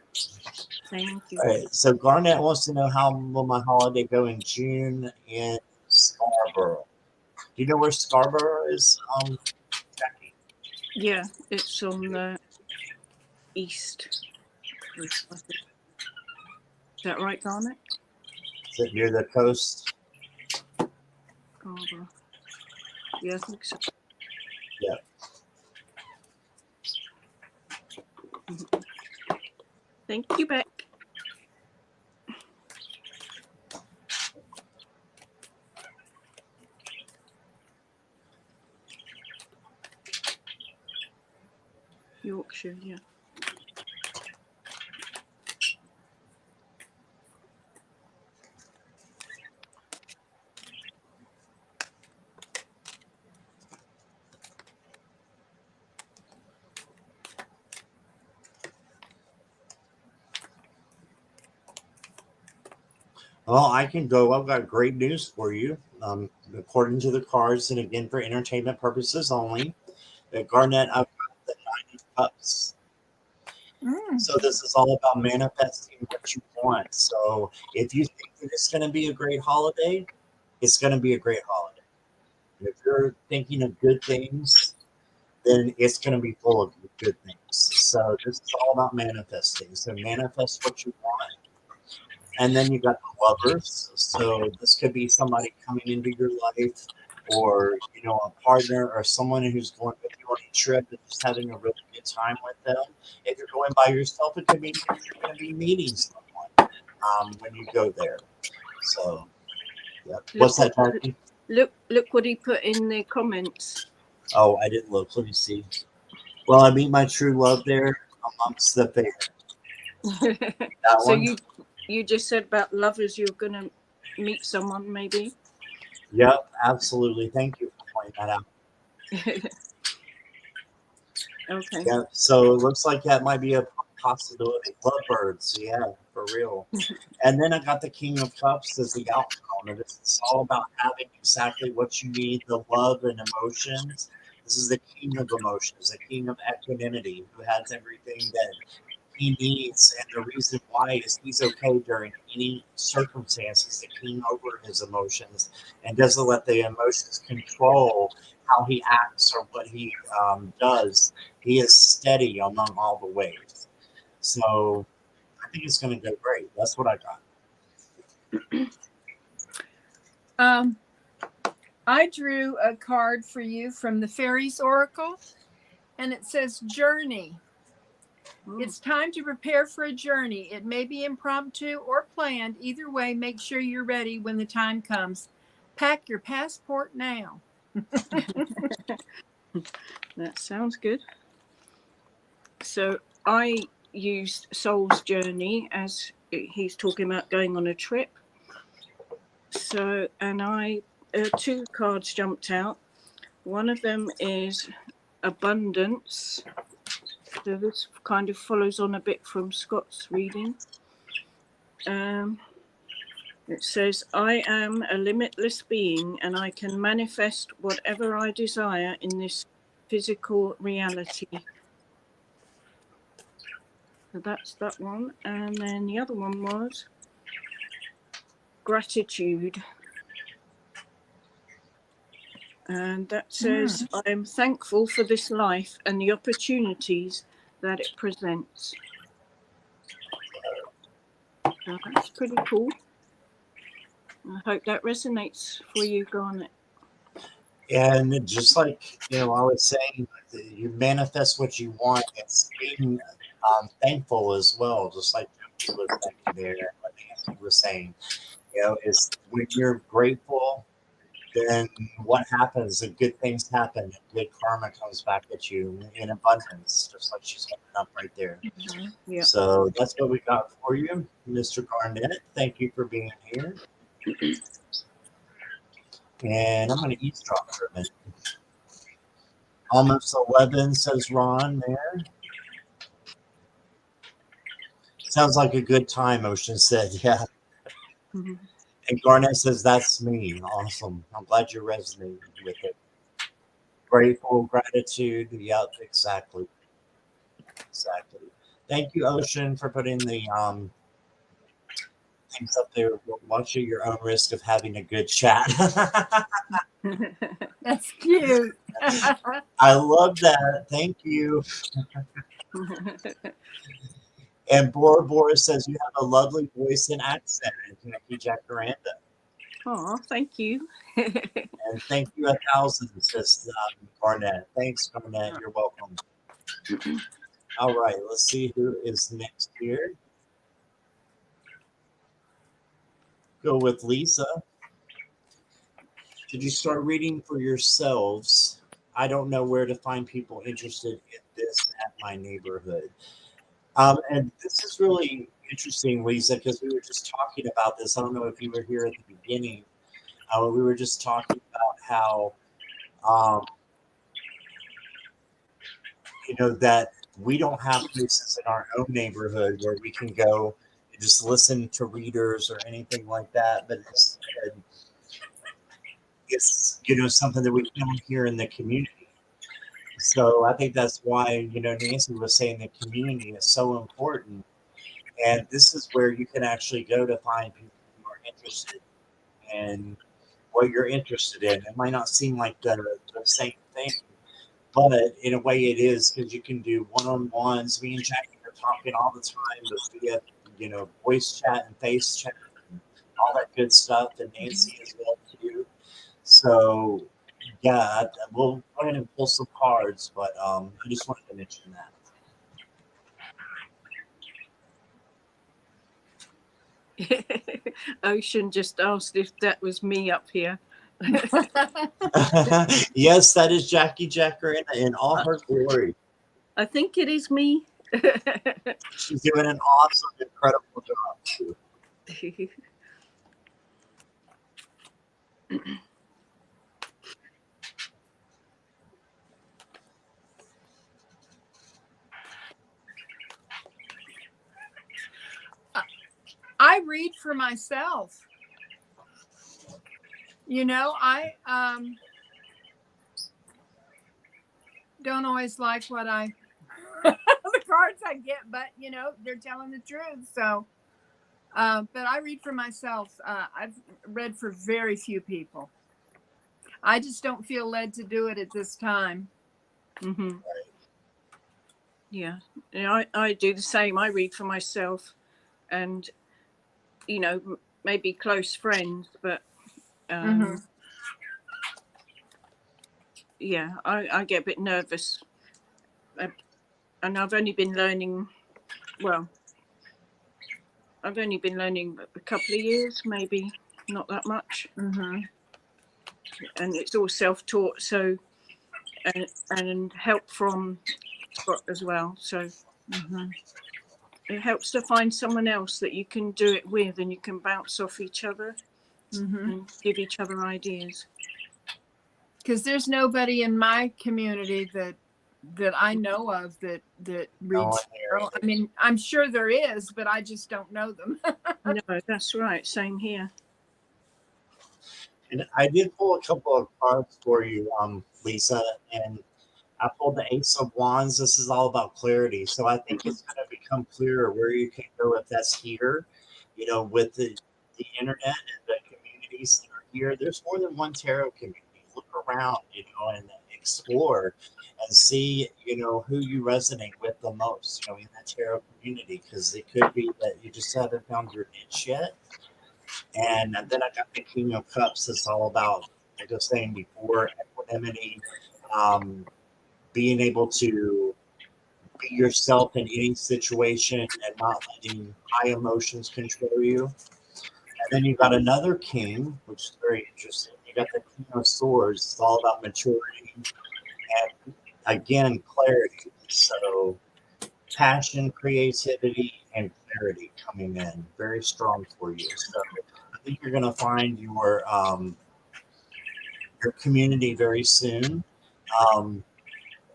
Thank you. All right. So Garnett wants to know how will my holiday go in June in Scarborough. Do you know where Scarborough is, Jackie? Yeah, it's on the east. Is that right, Garnet? Is it near the coast? Scarborough. Yeah, I think so. Yeah. Thank you, Beck. Yorkshire, yeah. Well, I can go. I've got great news for you. According to the cards, and again for entertainment purposes only, at Garnet, I've got the Nine of Cups. Mm. So this is all about manifesting what you want. So if you think that it's going to be a great holiday, it's going to be a great holiday. If you're thinking of good things, then it's going to be full of good things. So this is all about manifesting. So manifest what you want. And then you got the lovers. So this could be somebody coming into your life, or a partner, or someone who's going with you on a trip and just having a really good time with them. If you're going by yourself, it could mean that you're going to be meeting someone when you go there. So, yeah. What's that, Jackie? Look what he put in the comments. Oh, I didn't look. Let me see. Well, I meet my true love there amongst the fair. That So one? you just said about lovers, you're gonna meet someone maybe. Yep, absolutely. Thank you for pointing that out. Okay. Yeah, so it looks like that might be a possibility. Lovebirds, yeah, for real. And then I got the King of Cups as the outcome. And it's all about having exactly what you need, the love and emotions. This is the king of emotions, the king of equanimity, who has everything that he needs. And the reason why is he's okay during any circumstances, the king over his emotions, and doesn't let the emotions control how he acts or what he does. He is steady among all the waves. So I think it's going to go great. That's what I got. I drew a card for you from the Fairies Oracle, and it says Journey. It's time to prepare for a journey. It may be impromptu or planned. Either way, make sure you're ready when the time comes. Pack your passport now. That sounds good. So I used Soul's Journey as he's talking about going on a trip. So, and I, two cards jumped out. One of them is Abundance. So this kind of follows on a bit from Scott's reading. It says, I am a limitless being and I can manifest whatever I desire in this physical reality. So that's that one. And then the other one was Gratitude. And that says, I am thankful for this life and the opportunities that it presents. So that's pretty cool. I hope that resonates for you, Garnet. And just like I was saying, you manifest what you want. It's being thankful as well, just like Jackie was saying there, and what Nancy was saying. Is when you're grateful, then what happens? The good things happen. And good karma comes back at you in abundance, just like she's holding up right there. Mm-hmm. Yeah. So that's what we got for you, Mr. Garnett. Thank you for being here. And I'm going to eavesdrop for a minute. Almost 11, says Ron there. Sounds like a good time, Ocean said. Yeah. Mm-hmm. And Garnett says, that's me. Awesome. I'm glad you're resonating with it. Grateful, gratitude. Yeah, exactly. Exactly. Thank you, Ocean, for putting the things up there. Watch at your own risk of having a good chat. That's cute. I love that. Thank you. And Bora Bora says you have a lovely voice and accent. And thank you, Jacaranda. Oh, thank you. And thank you 1,000, says Garnett. Thanks, Garnett. You're welcome. All right, let's see who is next here. Go with Lisa. Did you start reading for yourselves? I don't know where to find people interested in this at my neighborhood. And this is really interesting, Lisa, because we were just talking about this. I don't know if you were here at the beginning. We were just talking about how, that we don't have places in our own neighborhood where we can go and just listen to readers or anything like that. But instead, it's, something that we found here in the community. So I think that's why, Nancy was saying the community is so important. And this is where you can actually go to find people who are interested in what you're interested in. It might not seem like the same thing, but in a way it is, because you can do one-on-ones. Me and Jackie are talking all the time, but we have, voice chat and face chat and all that good stuff, and Nancy as well too. So yeah, we'll go ahead and pull some cards, but I just wanted to mention that. Ocean just asked if that was me up here. Yes, that is Jackie Jacaranda in all her glory. I think it is me. She's doing an awesome, incredible job too. I read for myself. I don't always like what the cards I get, but they're telling the truth. So, but I read for myself. I've read for very few people. I just don't feel led to do it at this time. Mm-hmm. Yeah, I do the same. I read for myself, and maybe close friends, but yeah, I get a bit nervous, and I've only been learning. Well, I've only been learning a couple of years, maybe not that much, and it's all self-taught. So, and help from Scott as well. So. It helps to find someone else that you can do it with, and you can bounce off each other and give each other ideas. Because there's nobody in my community that I know of that reads. I mean, I'm sure there is, but I just don't know them. No, that's right. Same here. And I did pull a couple of cards for you, Lisa, and I pulled the Ace of Wands. This is all about clarity. So I think it's going to become clearer where you can go if that's here, with the internet and the communities that are here. There's more than one tarot community. Look around, and explore and see, who you resonate with the most, in that tarot community, because it could be that you just haven't found your niche yet. And then I got the King of Cups. It's all about, like I was saying before, equanimity, being able to be yourself in any situation and not letting high emotions control you. And then you got another king, which is very interesting. You got the King of Swords. It's all about maturity and, again, clarity. So passion, creativity, and clarity coming in very strong for you. So I think you're going to find your community very soon.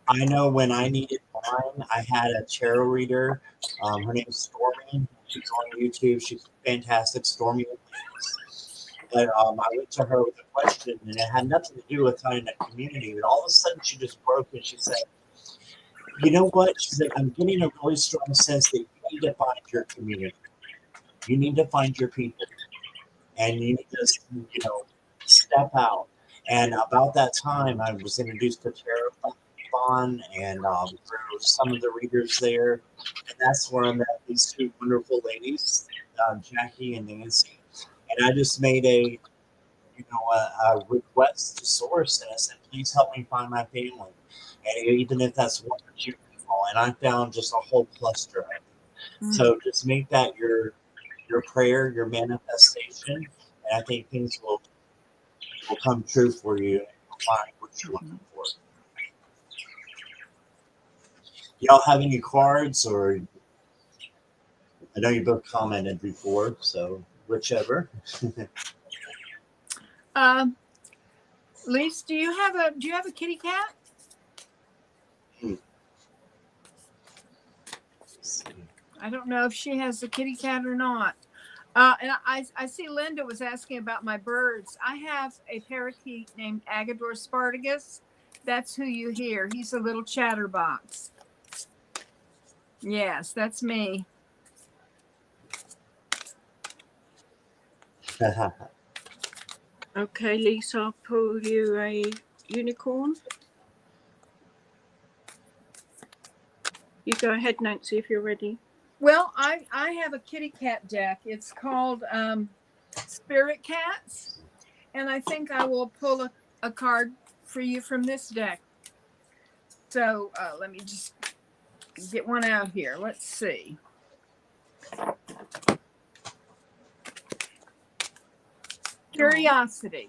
I know when I needed mine, I had a tarot reader. Her name is Stormy. She's on YouTube. She's fantastic, Stormy. But I went to her with a question, and it had nothing to do with finding a community. But all of a sudden, she just broke and she said, "You know what?" She said, "I'm getting a really strong sense that you need to find your community. You need to find your people, and you need to, step out." And about that time, I was introduced to tarot and through some of the readers there, and that's where I met these two wonderful ladies, Jackie and Nancy. And I just made a a request to source, and I said, please help me find my family. And even if that's one or two people, and I found just a whole cluster of them. So just make that your prayer, your manifestation, and I think things will come true for you and you'll find what you're looking for. Y'all have any cards, or I know you both commented before, so whichever. Lise, do you have a kitty cat? I don't know if she has a kitty cat or not. And I see Linda was asking about my birds. I have a parakeet named Agador Spartacus. That's who you hear. He's a little chatterbox. Yes, that's me. Okay, Lisa, I'll pull you a unicorn. You go ahead, Nancy, if you're ready. Well, I have a kitty cat deck. It's called Spirit Cats. And I think I will pull a card for you from this deck. So let me just get one out here. Let's see. Curiosity.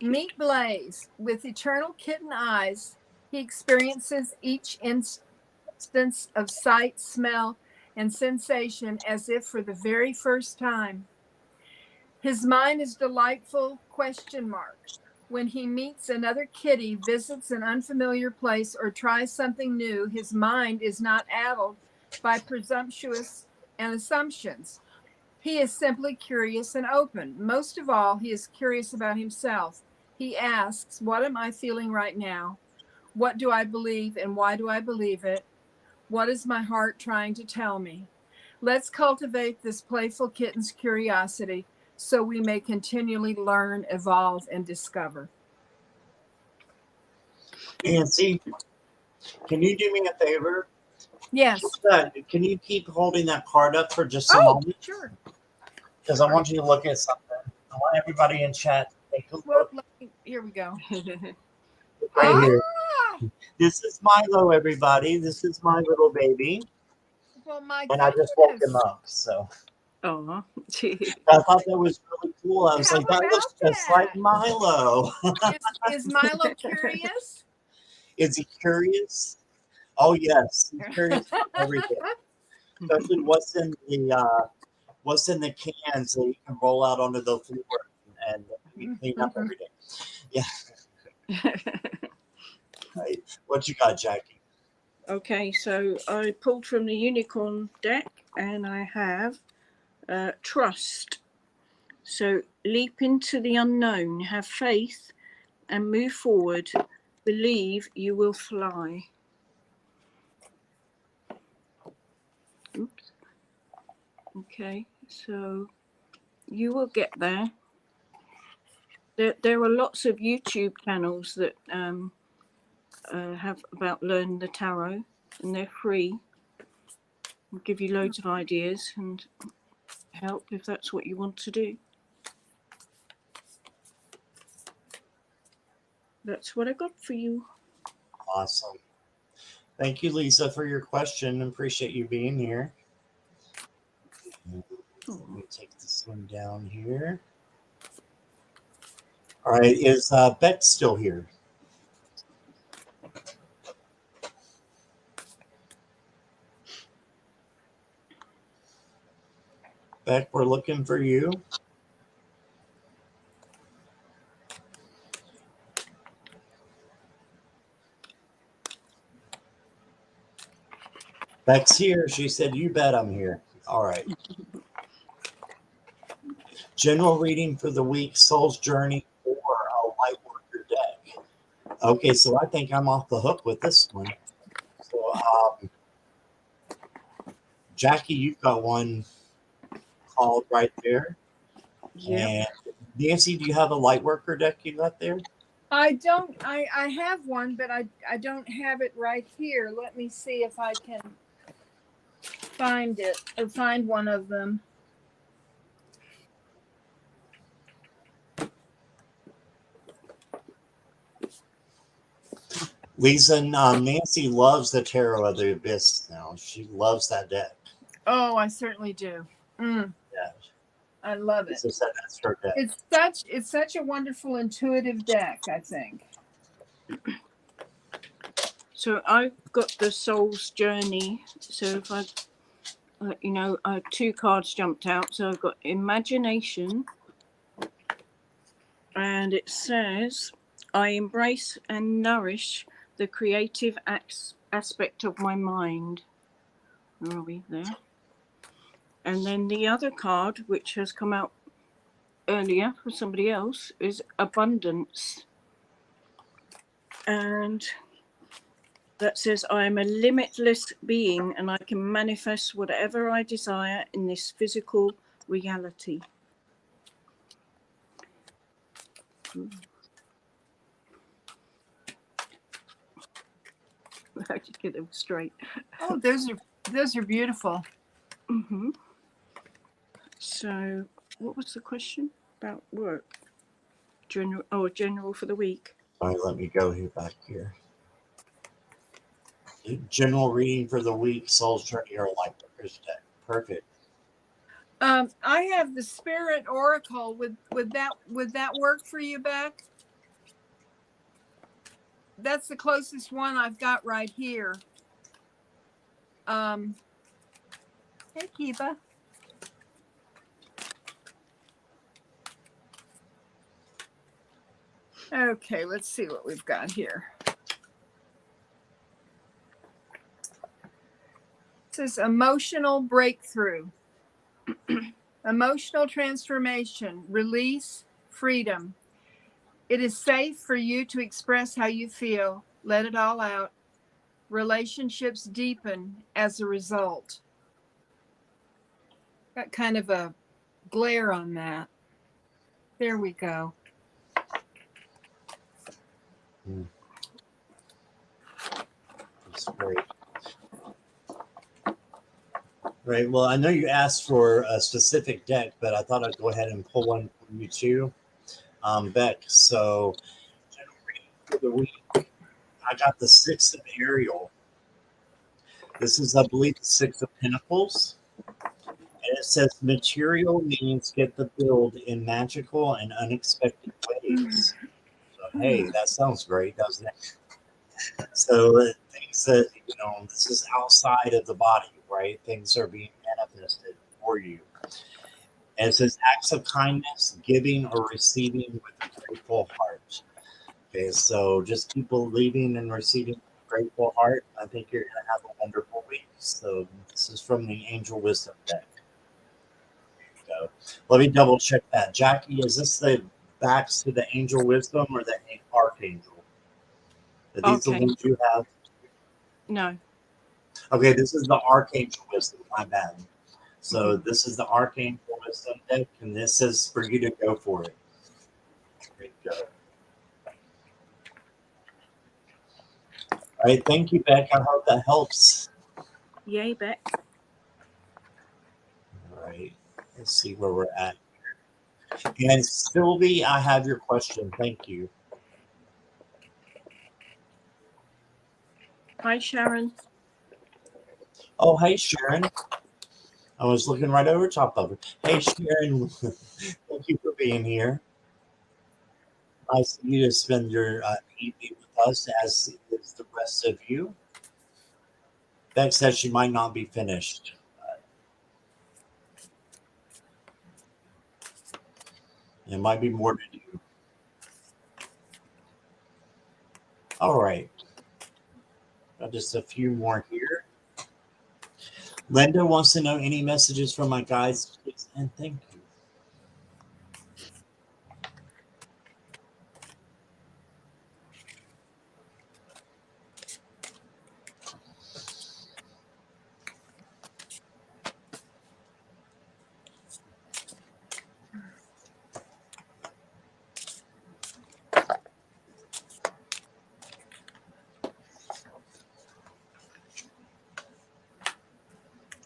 Meet Blaze. With eternal kitten eyes, he experiences each instance of sight, smell, and sensation as if for the very first time. His mind is delightful ? When he meets another kitty, visits an unfamiliar place, or tries something new, his mind is not addled by presumptuous and assumptions. He is simply curious and open. Most of all, he is curious about himself. He asks, what am I feeling right now? What do I believe and why do I believe it? What is my heart trying to tell me? Let's cultivate this playful kitten's curiosity so we may continually learn, evolve, and discover. Nancy, can you do me a favor? Yes. Can you keep holding that card up for just a moment? Sure. Because I want you to look at something. I want everybody in chat to take a Well, look. here we go. Right here. This is Milo, everybody. This is my little baby. Well, my and I just woke him up. So Oh, I thought that was really cool. I was How like, that looks about just that? like Milo. Is Milo curious? Is he curious? Oh yes, he's curious about everything, especially what's in the cans that you can roll out onto the floor and clean up every day. Yeah. Right. What you got, Jackie? Okay, so I pulled from the unicorn deck and I have trust. So leap into the unknown, have faith and move forward. Believe you will fly. Oops. Okay, so you will get there. There are lots of YouTube channels that have about learn the tarot, and they're free. I'll give you loads of ideas and help if that's what you want to do. That's what I got for you. Awesome. Thank you, Lisa, for your question. Appreciate you being here. Let me take this one down here. All right, is Beck still here? Beck, we're looking for you. Beck's here. She said, you bet I'm here. All right. General reading for the week, Soul's Journey, or a Light Worker deck. Okay, so I think I'm off the hook with this one. So, Jackie, you've got one called right there. Yeah. And Nancy, do you have a light worker deck you got there? I don't. I have one, but I don't have it right here. Let me see if I can find it or find one of them. Lisa, Nancy loves the Tarot of the Abyss now. She loves that deck. Oh, I certainly do. Yeah. I love it. Lisa said that's her deck. It's such a wonderful intuitive deck, I think. So I've got the Soul's Journey. So if I, two cards jumped out. So I've got Imagination, and it says, I embrace and nourish the creative aspect of my mind. Where are we there? And then the other card, which has come out earlier for somebody else, is Abundance. And that says, I am a limitless being and I can manifest whatever I desire in this physical reality. How do you get them straight? Oh, those are beautiful. Mm-hmm. So, what was the question about work? General for the week. All right, let me go back here. General reading for the week, Soul's Journey or Lightworker's deck. Perfect. I have the Spirit Oracle. Would that work for you, Beck? That's the closest one I've got right here. Hey, Kiva. Okay, let's see what we've got here. It says emotional breakthrough, emotional transformation, release, freedom. It is safe for you to express how you feel. Let it all out. Relationships deepen as a result. Got kind of a glare on that. There we go. That's great. Right. Well, I know you asked for a specific deck, but I thought I'd go ahead and pull one from you too, Beck. So, for the week, I got the Six of Ariel. This is, I believe, the Six of Pentacles. And it says material means get the build in magical and unexpected ways. So, hey, that sounds great, doesn't it? So things that, this is outside of the body, right? Things are being manifested for you. And it says acts of kindness, giving or receiving with a grateful heart. Okay, so just keep believing and receiving with a grateful heart. I think you're going to have a wonderful week. So this is from the Angel Wisdom deck. So let me double check that. Jackie, is this the backs to the Angel Wisdom or the Archangel? Are these the ones you have? No. Okay, this is the Archangel Wisdom. My bad. So this is the Archangel Wisdom deck, and this is for you to go for it. There you go. All right, thank you, Beck. I hope that helps. Yay, Beck. All right, let's see where we're at here. And Sylvie, I have your question. Thank you. Hi, Sharon. Oh, hey, Sharon. I was looking right over top of her. Hey, Sharon. Thank you for being here. Nice of you to spend your evening with us, as is the rest of you. Beck says she might not be finished. There might be more to do. All right. Got just a few more here. Linda wants to know any messages from my guides, please, and thank you.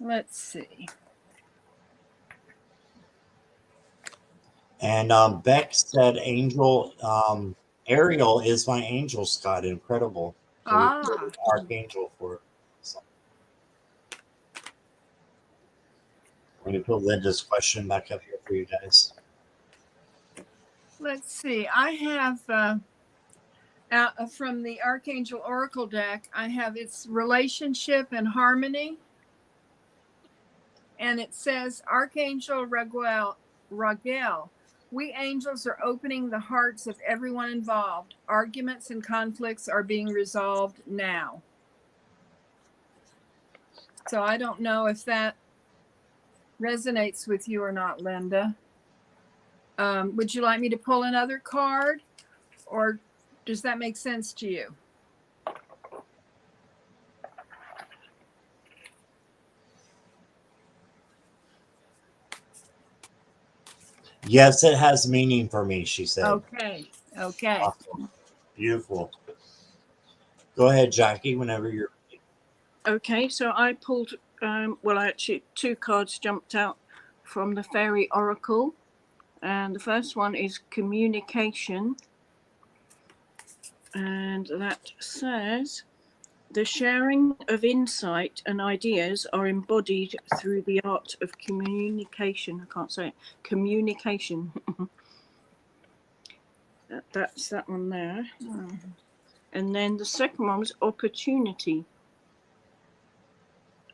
Let's see. And Beck said, Angel, Ariel is my angel, Scott. Incredible. Archangel for something. Let me put Linda's question back up here for you guys. Let's see. I have from the Archangel Oracle deck, I have its relationship and harmony. And it says, Archangel Raguel, we angels are opening the hearts of everyone involved. Arguments and conflicts are being resolved now. So I don't know if that resonates with you or not, Linda. Would you like me to pull another card, or does that make sense to you? Yes, it has meaning for me, she said. Okay. Awesome. Beautiful. Go ahead, Jackie, whenever you're ready. Okay, so I pulled, actually 2 cards jumped out from the Fairy Oracle. And the first one is communication. And that says, the sharing of insight and ideas are embodied through the art of communication. I can't say it. Communication. That's that one there. And then the second one was opportunity.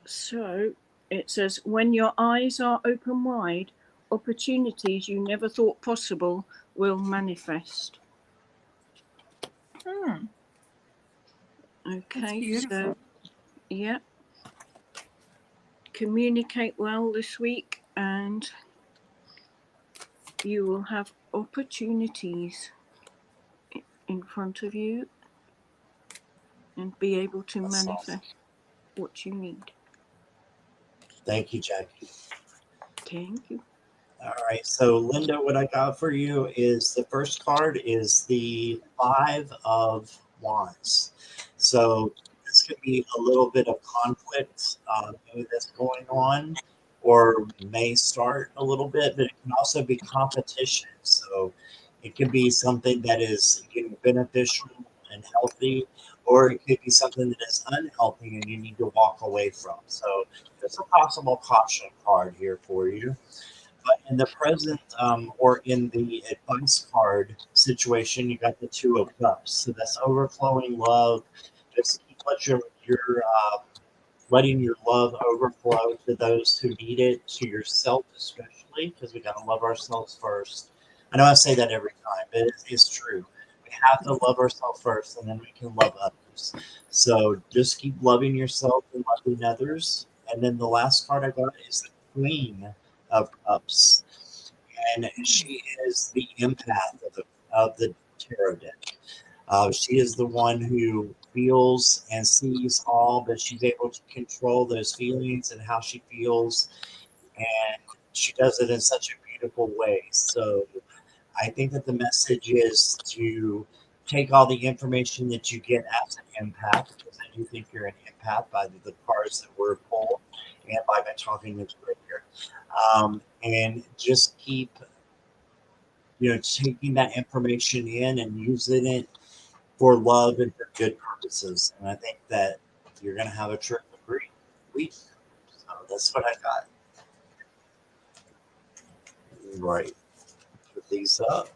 So it says, when your eyes are open wide, opportunities you never thought possible will manifest. Okay, so yeah. Communicate well this week and you will have opportunities in front of you and be able to manifest what you need. Thank you, Jackie. Thank you. All right, so Linda, what I got for you is the first card is the 5 of Wands. So this could be a little bit of conflict maybe that's going on, or may start a little bit, but it can also be competition. So it could be something that is beneficial and healthy, or it could be something that is unhealthy and you need to walk away from. So there's a possible caution card here for you. But in the present or in the advice card situation, you got the 2 of Cups. So that's overflowing love. Just let your letting your love overflow to those who need it, to yourself especially, because we got to love ourselves first. I know I say that every time, but it's true. We have to love ourselves first, and then we can love others. So just keep loving yourself and loving others. And then the last card I got is the Queen of Cups, and she is the empath of the tarot deck. She is the one who feels and sees all, but she's able to control those feelings and how she feels, and she does it in such a beautiful way. So I think that the message is to take all the information that you get as an empath, because I do think you're an empath by the cards that were pulled and by talking to you here. And just keep, taking that information in and using it for love and for good purposes. And I think that you're going to have a terrific week. So that's what I got. Right. Put these up.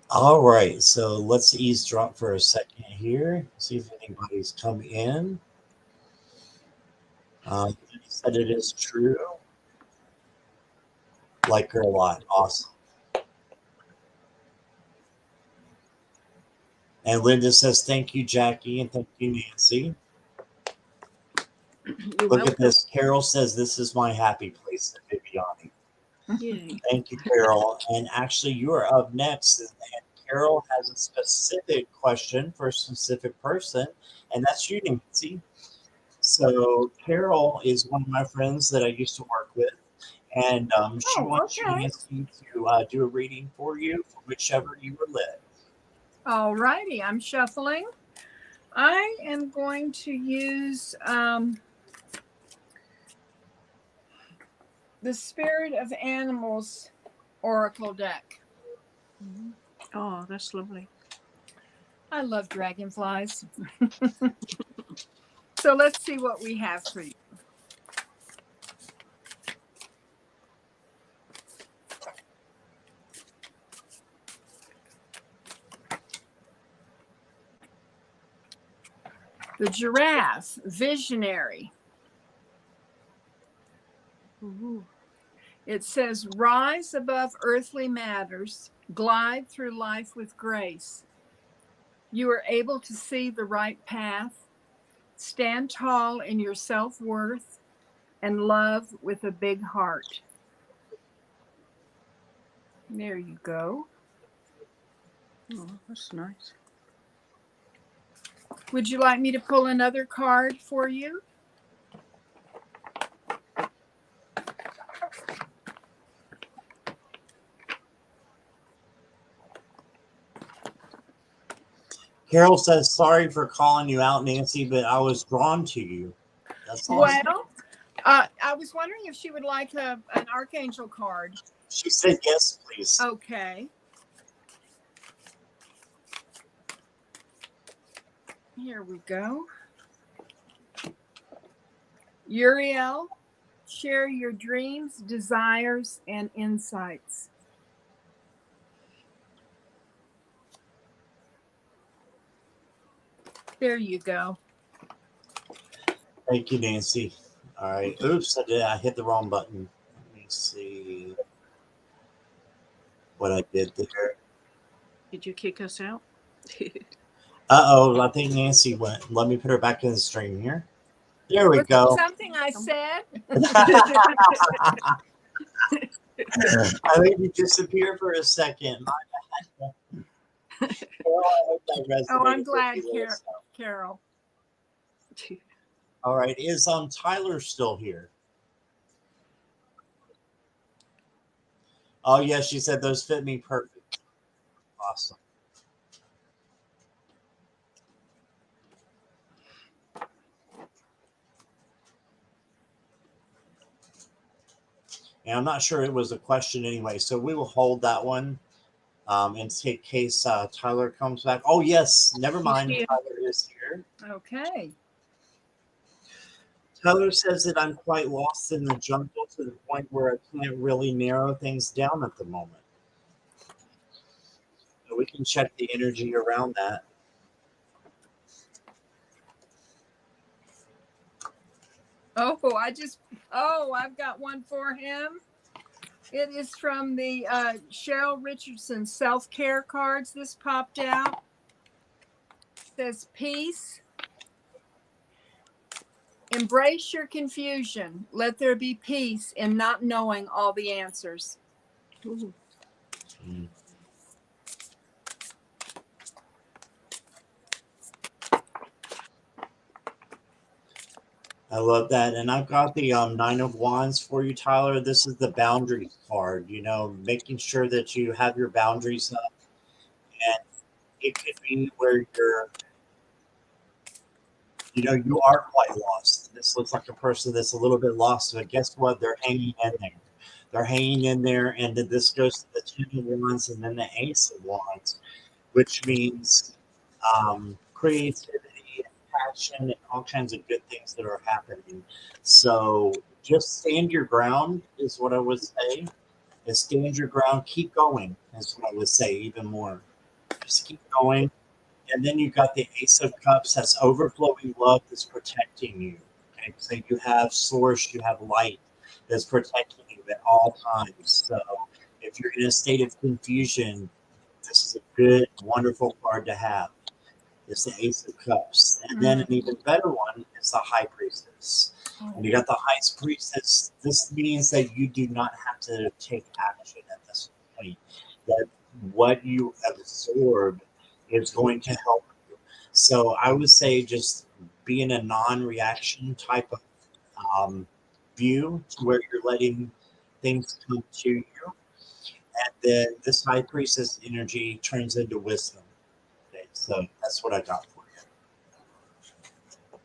All right. So let's eavesdrop for a second here. See if anybody's come in. He said it is true. Like her a lot. Awesome. And Linda says, thank you, Jackie, and thank you, Nancy. Look at this. Carol says, this is my happy place at Viviani. Yay. Thank you, Carol. And actually, you are up next. And Carol has a specific question for a specific person, and that's you, Nancy. So Carol is one of my friends that I used to work with, and she wants you, Nancy, to do a reading for you for whichever you were lit. All righty, I'm shuffling. I am going to use the Spirit of Animals Oracle deck. Oh, that's lovely. I love dragonflies. So let's see what we have for you. The giraffe, visionary. Ooh. It says, rise above earthly matters, glide through life with grace. You are able to see the right path, stand tall in your self-worth, and love with a big heart. There you go. Oh, that's nice. Would you like me to pull another card for you? Carol says, sorry for calling you out, Nancy, but I was drawn to you. That's awesome. Well, I was wondering if she would like an archangel card. She said, yes, please. Okay. Here we go. Uriel, share your dreams, desires, and insights. There you go. Thank you, Nancy. All right. Oops, I hit the wrong button. Let me see what I did there. Did you kick us out? Uh-oh, I think Nancy went. Let me put her back in the stream here. There we go. Something I said. I made you disappear for a second. Well, I'm glad, Carol. All right, is Tyler still here? Oh yes, she said those fit me perfect. Awesome. And I'm not sure it was a question anyway, so we will hold that one in case Tyler comes back. Oh yes, never mind. Tyler is here. Okay. Tyler says that I'm quite lost in the jungle to the point where I can't really narrow things down at the moment. So we can check the energy around that. I've got one for him. It is from the Cheryl Richardson self-care cards. This popped out. It says, peace. Embrace your confusion. Let there be peace in not knowing all the answers. Ooh. Mm. I love that. And I've got the Nine of Wands for you, Tyler. This is the boundaries card, making sure that you have your boundaries up. And it could be where you are quite lost. This looks like a person that's a little bit lost, but guess what? They're hanging in there. They're hanging in there, and then this goes to the Ten of Wands and then the Ace of Wands, which means creativity and passion and all kinds of good things that are happening. So just stand your ground is what I would say. Is stand your ground, keep going is what I would say even more. Just keep going. And then you got the Ace of Cups. That's overflowing love that's protecting you. Okay, so you have source, you have light that's protecting you at all times. So if you're in a state of confusion, this is a good, wonderful card to have. It's the Ace of Cups. And then an even better one is the High Priestess. And you got the High Priestess. This means that you do not have to take action at this point. That what you absorb is going to help you. So I would say just be in a non-reaction type of view to where you're letting things come to you. And then this High Priestess energy turns into wisdom. Okay, so that's what I got for you.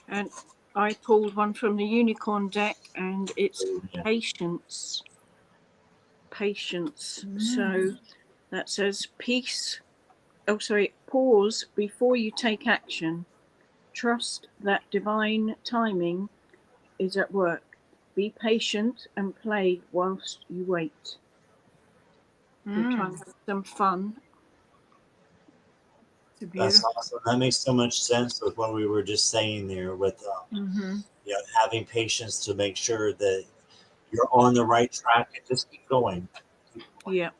And I pulled one from the Unicorn deck, and it's patience. Patience. So that says peace. Pause before you take action. Trust that divine timing is at work. Be patient and play whilst you wait. We're trying to have some fun. It's a That's beautiful. awesome. That makes so much sense with what we were just saying there with having patience to make sure that you're on the right track and just keep going. Yeah.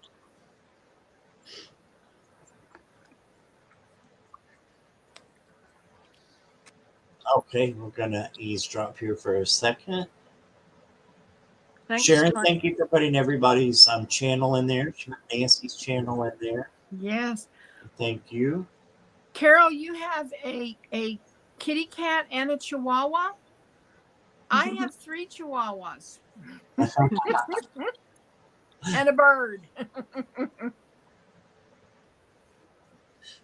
Okay, we're gonna eavesdrop here for a second. Thanks, Sharon, Ty. thank you for putting everybody's channel in there. Nancy's channel in there. Yes. Thank you. Carol, you have a kitty cat and a chihuahua? I have 3 chihuahuas. And a bird.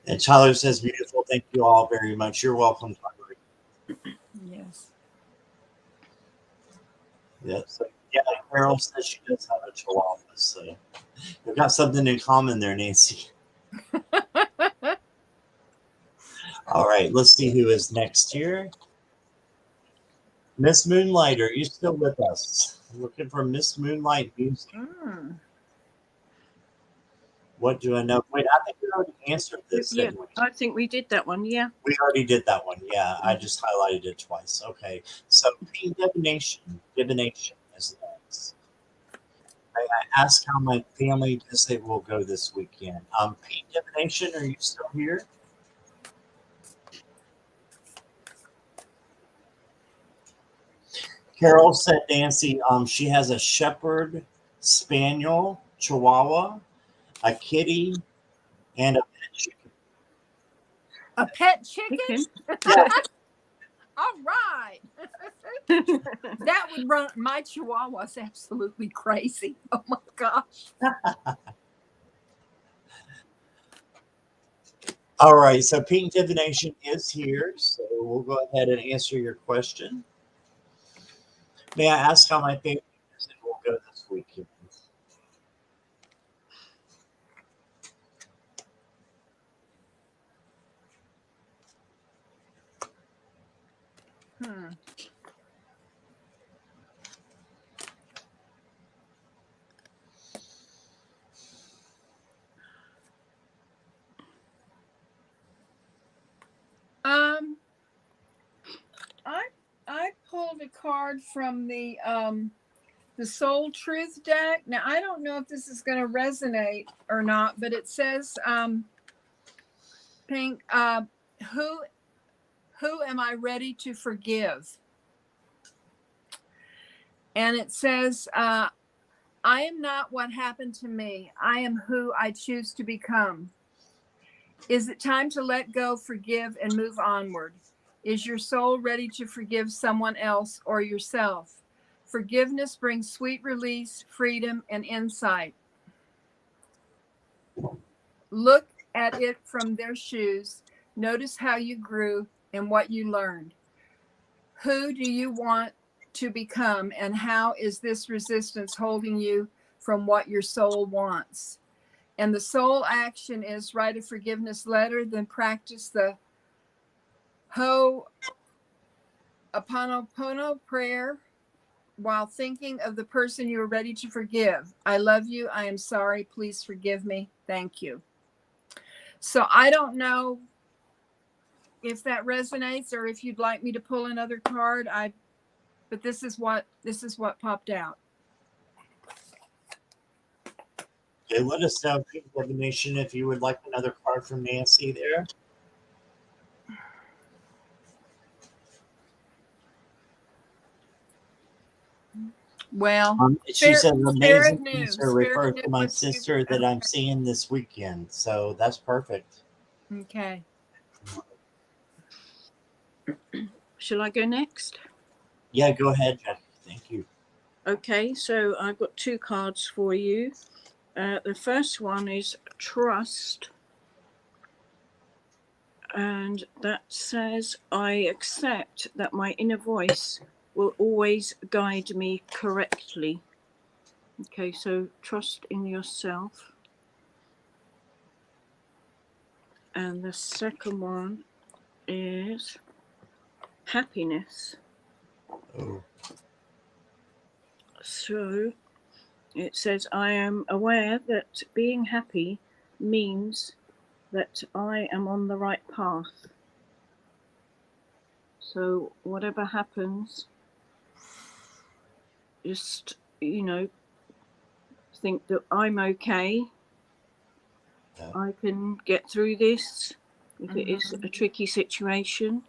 And Tyler says, beautiful. Thank you all very much. You're welcome, Tyler. Yes. Yeah, so, yeah, Carol says she does have a chihuahua. So we've got something in common there, Nancy. All right, let's see who is next here. Miss Moonlight, are you still with us? I'm looking for Miss Moonlight music. What do I know? Wait, I think we already answered this. Yeah, Didn't we? I think we did that one. Yeah. We already did that one. Yeah, I just highlighted it twice. Okay, so divination is next. I asked how my family visit will go this weekend. Pete Divination, are you still here? Carol said Nancy, she has a shepherd spaniel chihuahua, a kitty, and a pet chicken. A pet chicken? Yeah. All right. That would run my chihuahua's absolutely crazy. Oh my gosh. All right, so Pink Divination is here, so we'll go ahead and answer your question. May I ask how my family visit will go this weekend? I pulled a card from the Soul Truth deck. Now I don't know if this is going to resonate or not, but it says Pink, who am I ready to forgive? And it says I am not what happened to me. I am who I choose to become. Is it time to let go, forgive, and move onward? Is your soul ready to forgive someone else or yourself? Forgiveness brings sweet release, freedom, and insight. Look at it from their shoes. Notice how you grew and what you learned. Who do you want to become, and how is this resistance holding you from what your soul wants? And the soul action is write a forgiveness letter, then practice the Ho'oponopono prayer while thinking of the person you are ready to forgive. I love you. I am sorry. Please forgive me. Thank you. So I don't know if that resonates or if you'd like me to pull another card. But this is what popped out. Okay, let us know, Pink Divination, if you would like another card from Nancy there. Well, she says amazing news. answer refers to my sister that I'm seeing this weekend. So that's perfect. Okay. Shall I go next? Yeah, go ahead, Jackie. Thank you. Okay, so I've got 2 cards for you. The first one is Trust. And that says, I accept that my inner voice will always guide me correctly. Okay, so trust in yourself. And the second one is happiness. Oh. So it says, I am aware that being happy means that I am on the right path. So whatever happens, just, think that I'm okay. Yeah. I can get through this if it is a tricky situation,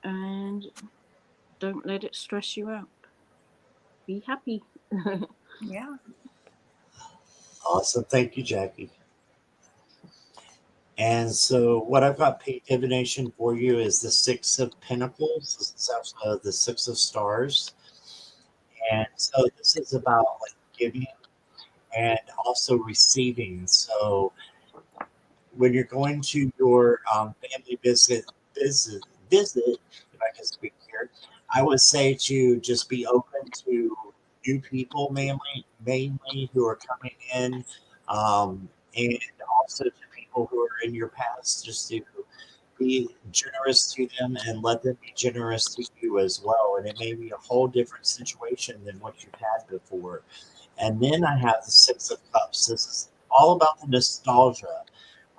and don't let it stress you out. Be happy. Yeah. Awesome. Thank you, Jackie. And so what I've got paid divination for you is the Six of Pentacles. This is also the Six of Stars. And so this is about like giving and also receiving. So when you're going to your family visit, if I can speak here, I would say to just be open to new people, mainly who are coming in, and also to people who are in your past, just to be generous to them and let them be generous to you as well. And it may be a whole different situation than what you've had before. And then I have the Six of Cups. This is all about the nostalgia,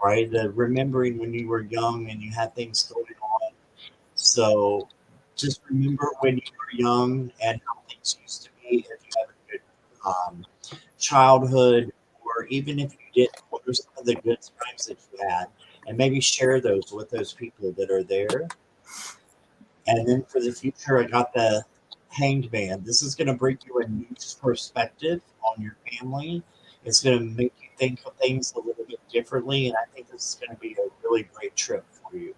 right? The remembering when you were young and you had things going on. So just remember when you were young and how things used to be. If you have a good childhood, or even if you didn't, what are some of the good times that you had? And maybe share those with those people that are there. And then for the future, I got the Hanged Man. This is going to bring you a new perspective on your family. It's going to make you think of things a little bit differently. And I think this is going to be a really great trip for you.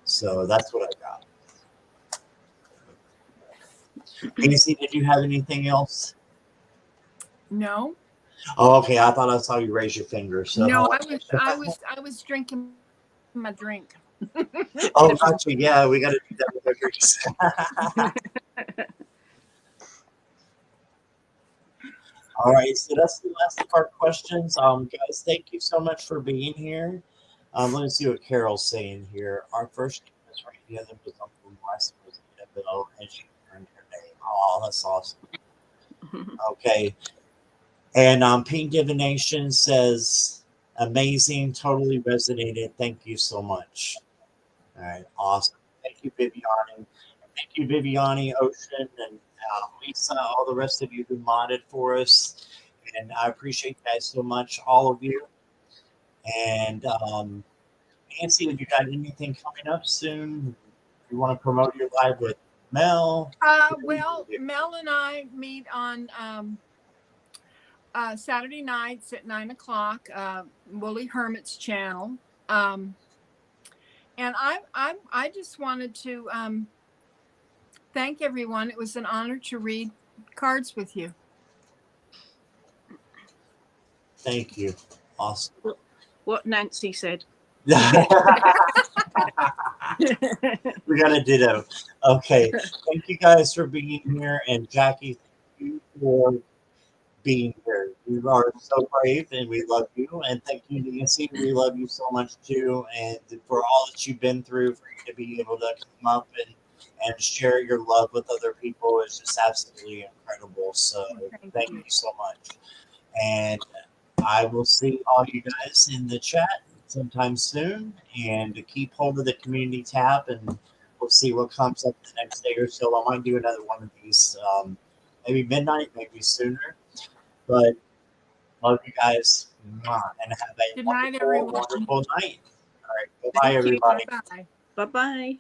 So that's what I got. Casey, did you have anything else? No. Oh, okay. I thought I saw you raise your finger. So No, I was drinking my drink. oh, gotcha. Yeah, we got to do that with our drinks. All right, so that's the last of our questions. Guys, thank you so much for being here. Let me see what Carol's saying here. Our first name was right. The other was Uncle West was Annabelle, and she learned her name. Oh, that's awesome. Okay. And Pink Divination says, amazing, totally resonated. Thank you so much. All right, awesome. Thank you, Viviani. Thank you, Viviani, Ocean, and Lisa, all the rest of you who modded for us. And I appreciate you guys so much, all of you. And Nancy, have you got anything coming up soon? You want to promote your live with Mel? Well, Mel and I meet on Saturday nights at 9:00, Woolly Hermit's channel. And I just wanted to thank everyone. It was an honor to read cards with you. Thank you. Awesome. What Nancy said. We got a ditto. Okay. Thank you guys for being here. And Jackie, thank you for being here. You are so brave and we love you. And thank you, Nancy. We love you so much too. And for all that you've been through, for you to be able to come up and share your love with other people is just absolutely incredible. So thank you so much. And I will see all you guys in the chat sometime soon. And to keep hold of the community tab, and we'll see what comes up the next day or so. I might do another one of these, maybe midnight, maybe sooner. But love you guys, and have a Good night, wonderful, everyone. wonderful night. All right, bye-bye, everybody. Bye-bye. Bye-bye.